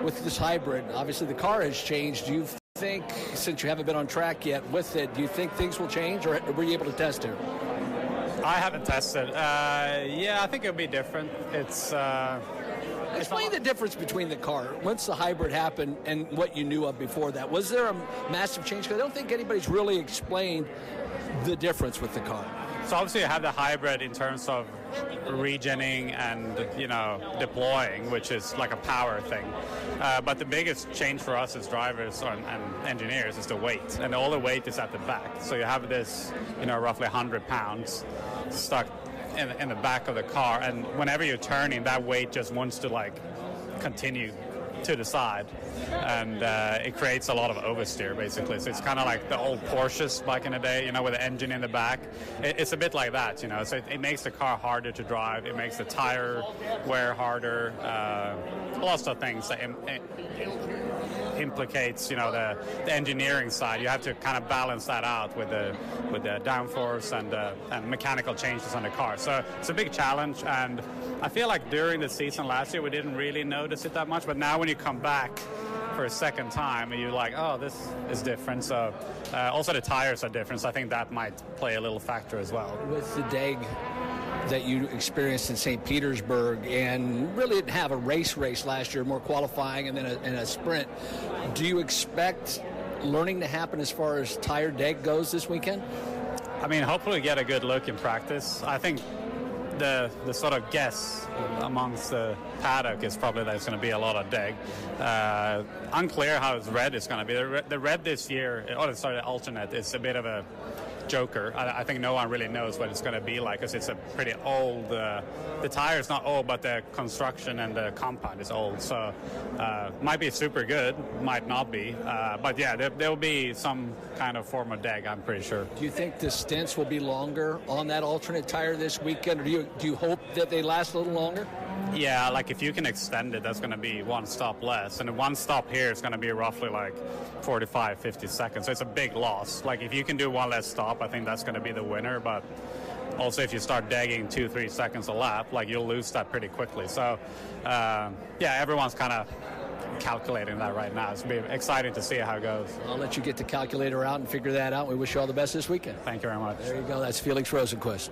with this hybrid. Obviously, the car has changed. Do you think, since you haven't been on track yet with it, do you think things will change, or were you able to test it? I haven't tested. Yeah, I think it'll be different. Explain the difference between the car once the hybrid happened and what you knew of before that. Was there a massive change? Because I don't think anybody's really explained the difference with the car. So obviously you have the hybrid in terms of regenning and deploying, which is like a power thing. But the biggest change for us as drivers and engineers is the weight, and all the weight is at the back. So you have this, roughly 100 pounds stuck in the back of the car, and whenever you're turning, that weight just wants to continue to the side, and it creates a lot of oversteer basically. So it's kind of like the old Porsches back in the day, with the engine in the back. It's a bit like that, So it makes the car harder to drive. It makes the tire wear harder. Lots of things that implicates, the engineering side. You have to kind of balance that out with the downforce and mechanical changes on the car. So it's a big challenge, and I feel like during the season last year we didn't really notice it that much, but now when you come back for a second time and you're like, oh, this is different. So also the tires are different, so I think that might play a little factor as well. With the DEG that you experienced in St. Petersburg, and really didn't have a race last year, more qualifying and then a sprint, do you expect learning to happen as far as tire DEG goes this weekend? I mean, hopefully get a good look in practice. I think the sort of guess amongst the paddock is probably there's going to be a lot of deg. Unclear how red is going to be. The red this year, the alternate, is a bit of a joker. I think no one really knows what it's going to be like because it's a pretty old. The tire is not old, but the construction and the compound is old. So might be super good, might not be. But yeah, there will be some kind of form of deg, I'm pretty sure. Do you think the stints will be longer on that alternate tire this weekend, or do you hope that they last a little longer? Yeah, like if you can extend it, that's going to be one stop less. And one stop here is going to be roughly like 45, 50 seconds. So it's a big loss. Like if you can do one less stop, I think that's going to be the winner. But also if you start dagging 2-3 seconds a lap, like you'll lose that pretty quickly. So yeah, everyone's kind of calculating that right now. It's going to be exciting to see how it goes. I'll let you get the calculator out and figure that out. We wish you all the best this weekend. Thank you very much. There you go. That's Felix Rosenqvist.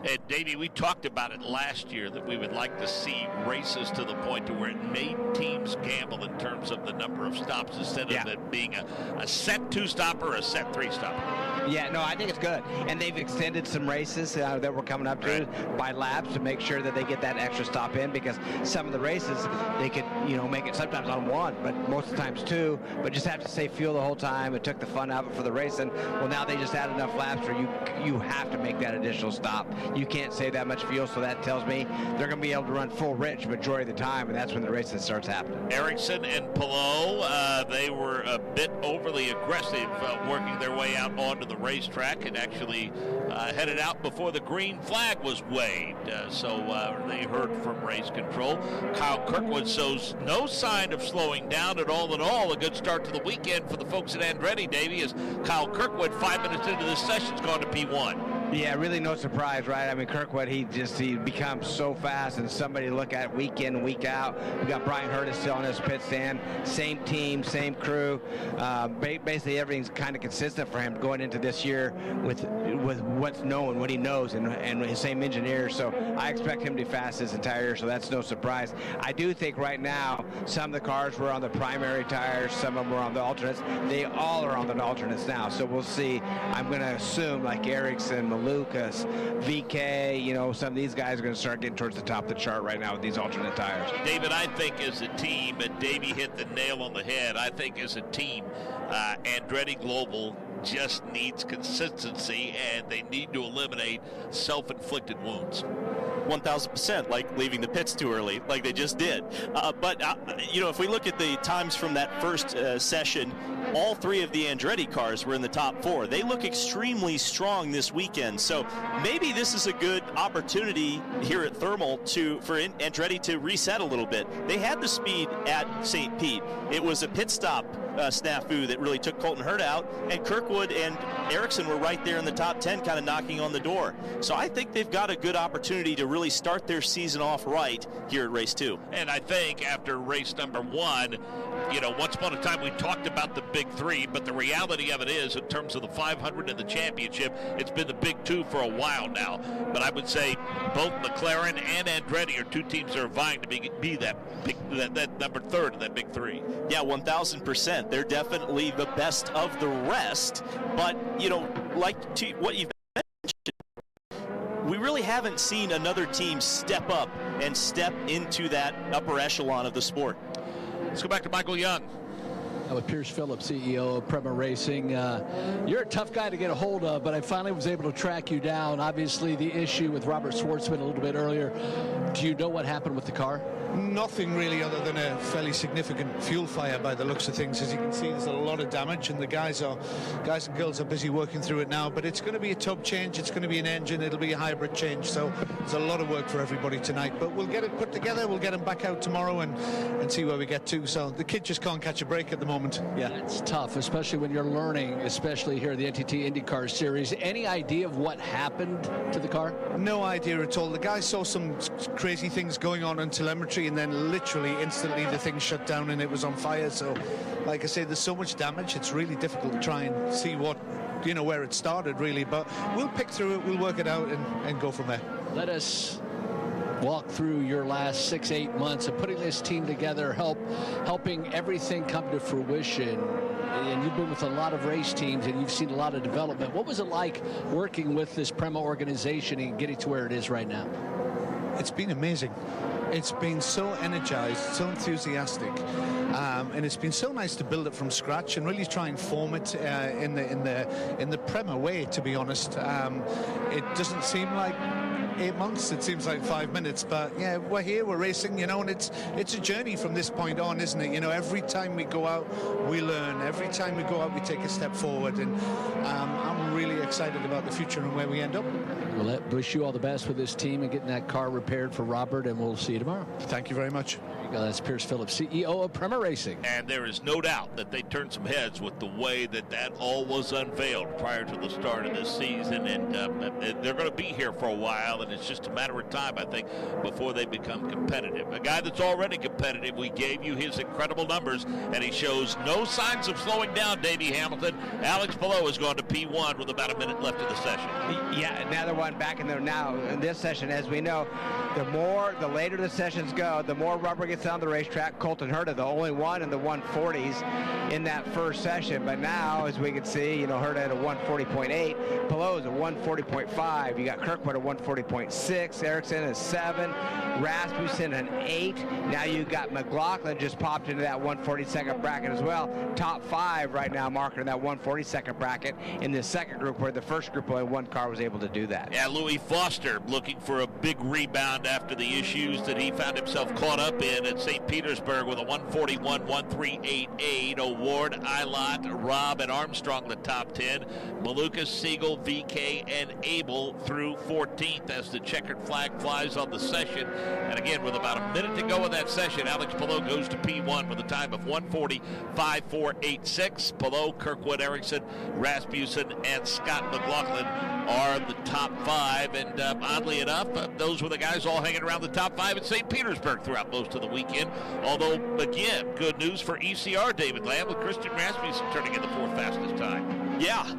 And Davey, we talked about it last year that we would like to see races to the point to where it made teams gamble in terms of the number of stops instead of it being a set 2-stopper or a set 3-stopper. Yeah, no, I think it's good. And they've extended some races that we're coming up to by laps to make sure that they get that extra stop in, because some of the races they could, make it sometimes on one, but most of the times two, but just have to save fuel the whole time. It took the fun out of it for the racing. Well, now they just add enough laps where you have to make that additional stop. You can't save that much fuel, so that tells me they're going to be able to run full rich majority of the time, and that's when the racing starts happening. Ericsson and Palou, they were a bit overly aggressive working their way out onto the racetrack and actually headed out before the green flag was waved. So they heard from race control. Kyle Kirkwood shows no sign of slowing down at all. In all, a good start to the weekend for the folks at Andretti, Davey, as Kyle Kirkwood, 5 minutes into this session, has gone to P1. Yeah, really no surprise, right? I mean, Kirkwood, he becomes so fast, and somebody to look at week in, week out. We got Brian Hurtis still on his pit stand. Same team, same crew. Basically, everything's kind of consistent for him going into this year with what's known, what he knows, and his same engineer. So I expect him to be fast this entire year, so that's no surprise. I do think right now some of the cars were on the primary tires, some of them were on the alternates. They all are on the alternates now, so we'll see. I'm going to assume like Ericsson, Lucas, VK, some of these guys are going to start getting towards the top of the chart right now with these alternate tires. David, I think as a team, and Davey hit the nail on the head, I think as a team, Andretti Global just needs consistency, and they need to eliminate self-inflicted wounds. 1,000%, like leaving the pits too early, like they just did. But if we look at the times from that first session, all three of the Andretti cars were in the top 4. They look extremely strong this weekend. So maybe this is a good opportunity here at Thermal for Andretti to reset a little bit. They had the speed at St. Pete. It was a pit stop snafu that really took Colton Hurd out, and Kirkwood and Ericsson were right there in the top 10, kind of knocking on the door. So I think they've got a good opportunity to really start their season off right here at race 2. And I think after race number 1, once upon a time we talked about the big 3, but the reality of it is, in terms of the 500 and the championship, it's been the big 2 for a while now. But I would say both McLaren and Andretti are two teams that are vying to be that number 3rd in that big 3. Yeah, 1,000%. They're definitely the best of the rest. But, like to what you've mentioned, we really haven't seen another team step up and step into that upper echelon of the sport. Let's go back to Michael Young. With Pierce Phillips, CEO of Prema Racing. You're a tough guy to get a hold of, but I finally was able to track you down. Obviously, the issue with Robert Shwartzman a little bit earlier. Do you know what happened with the car? Nothing really, other than a fairly significant fuel fire by the looks of things. As you can see, there's a lot of damage, and the guys and girls are busy working through it now. But it's going to be a tub change. It's going to be an engine. It'll be a hybrid change. So there's a lot of work for everybody tonight. But we'll get it put together. We'll get them back out tomorrow and see where we get to. So the kid just can't catch a break at the moment. Yeah, it's tough, especially when you're learning, especially here at the NTT IndyCar Series. Any idea of what happened to the car? No idea at all. The guy saw some crazy things going on telemetry, and then literally instantly the thing shut down and it was on fire. So like I say, there's so much damage, it's really difficult to try and see where it started really, but we'll pick through it, we'll work it out and go from there. Let us walk through your last 6-8 months of putting this team together, helping everything come to fruition. and you've been with a lot of race teams, and you've seen a lot of development. What was it like working with this Prema organization and getting to where it is right now? It's been amazing. It's been so energized, so enthusiastic, and it's been so nice to build it from scratch and really try and form it in the Prema way. To be honest, it doesn't seem like 8 months, it seems like 5 minutes, but yeah, we're here, we're racing, you know, and it's a journey from this point on, isn't it? You know, every time we go out, we learn. Every time we go out, we take a step forward, and I'm really excited about the future and where we end up. We'll wish you all the best with this team and getting that car repaired for Robert, and we'll see you tomorrow. Thank you very much. There you go. That's Pierce Phillips, CEO of Prema Racing. And there is no doubt that they turned some heads with the way that all was unveiled prior to the start of this season, and they're going to be here for a while, and it's just a matter of time, I think, before they become competitive. A guy that's already competitive, we gave you his incredible numbers, and he shows no signs of slowing down, Davey Hamilton. Alex Palou has gone to P1 with about a minute left in the session. Yeah, another one back in there now in this session. As we know, the later the sessions go, the more rubber gets on the racetrack. Colton Herta, the only one in the 140s in that first session. But now, as we can see, you know, Herta at a 140.8, Palou's a 140.5. You got Kirkwood at 140.6, Ericsson is 7, Rasmussen an 8. Now you got McLaughlin just popped into that 142nd bracket as well. Top 5 right now, marking in that 142nd bracket in the second group, where the first group only one car was able to do that. Yeah, Louis Foster looking for a big rebound after the issues that he found himself caught up in at St. Petersburg with a 141.1388. Award, Eilot, Robb, and Armstrong the top 10. Malukas, Siegel, VK, and Abel through 14th as the checkered flag flies on the session. And again, with about a minute to go in that session, Alex Palou goes to P1 with a time of 140.5486. Palou, Kirkwood, Ericsson, Rasmussen, and Scott McLaughlin are the top 5. And oddly enough, those were the guys all hanging around the top 5 at St. Petersburg throughout most of the weekend. Although, again, good news for ECR, David Lamb, with Christian Rasmussen turning in the 4th fastest time. Yeah,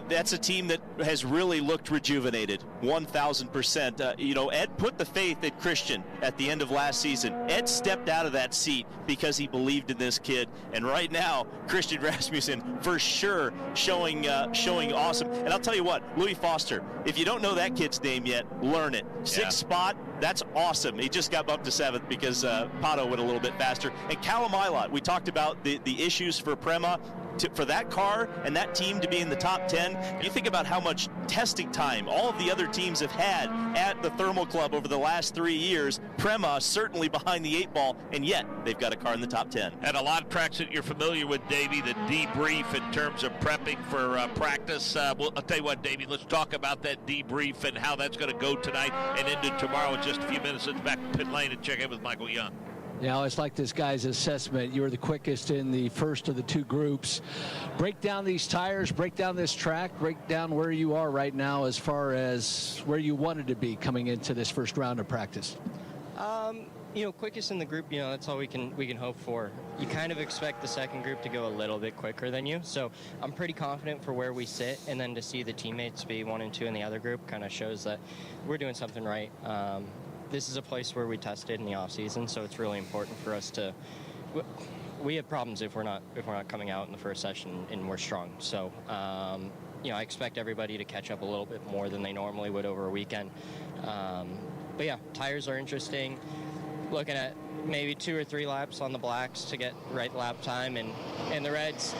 that's a team that has really looked rejuvenated, 1,000%. You know, Ed put the faith in Christian at the end of last season. Ed stepped out of that seat because he believed in this kid. And right now, Christian Rasmussen, for sure, showing awesome. And I'll tell you what, Louis Foster, if you don't know that kid's name yet, learn it. 6th spot, that's awesome. He just got bumped to 7th because Pato went a little bit faster. And Callum Eilot, we talked about the issues for Prema. For that car and that team to be in the top 10, you think about how much testing time all of the other teams have had at the Thermal Club over the last 3 years. Prema certainly behind the 8 ball, and yet they've got a car in the top 10. And a lot of tracks that you're familiar with, Davey, the debrief in terms of prepping for practice. I'll tell you what, Davey, let's talk about that debrief and how that's going to go tonight and into tomorrow in just a few minutes. Let's back to pit lane and check in with Michael Young. Yeah, it's like this guy's assessment. You were the quickest in the first of the 2 groups. Break down these tires, break down this track, break down where you are right now as far as where you wanted to be coming into this first round of practice. You know, quickest in the group, you know, that's all we can hope for. You kind of expect the second group to go a little bit quicker than you, so I'm pretty confident for where we sit, and then to see the teammates be 1 and 2 in the other group kind of shows that we're doing something right. This is a place where we tested in the off season, so it's really important for us to. We have problems if we're not coming out in the first session and we're strong. So, you know, I expect everybody to catch up a little bit more than they normally would over a weekend. But yeah, tires are interesting. Looking at maybe 2 or 3 laps on the blacks to get right lap time, and the reds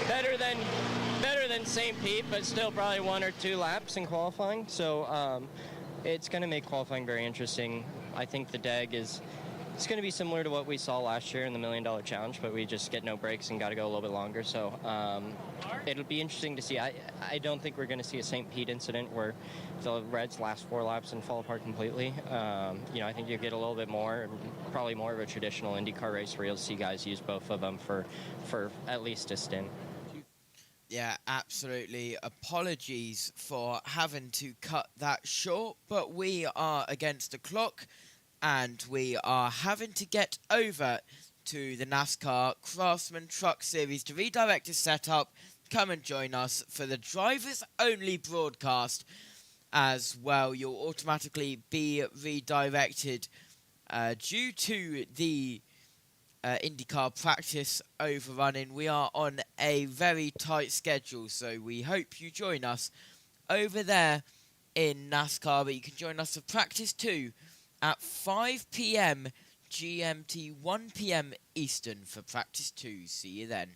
better than St. Pete, but still probably 1 or 2 laps in qualifying. So. It's going to make qualifying very interesting. I think the DEG it's going to be similar to what we saw last year in the $1 Million Challenge, but we just get no breaks and got to go a little bit longer. So it'll be interesting to see. I don't think we're going to see a St. Pete incident where the Reds last 4 laps and fall apart completely. You know, I think you'll get a little bit more, probably more of a traditional IndyCar race where you'll see guys use both of them for at least a stint. Yeah, absolutely. Apologies for having to cut that short, but we are against the clock and we are having to get over to the NASCAR Craftsman Truck Series to redirect the setup. Come and join us for the drivers only broadcast as well. You'll automatically be redirected due to the INDYCAR practice overrunning. We are on a very tight schedule, so we hope you join us over there in NASCAR. But you can join us for practice 2 at 5 p.m. GMT, 1 p.m. Eastern for practice 2. See you then.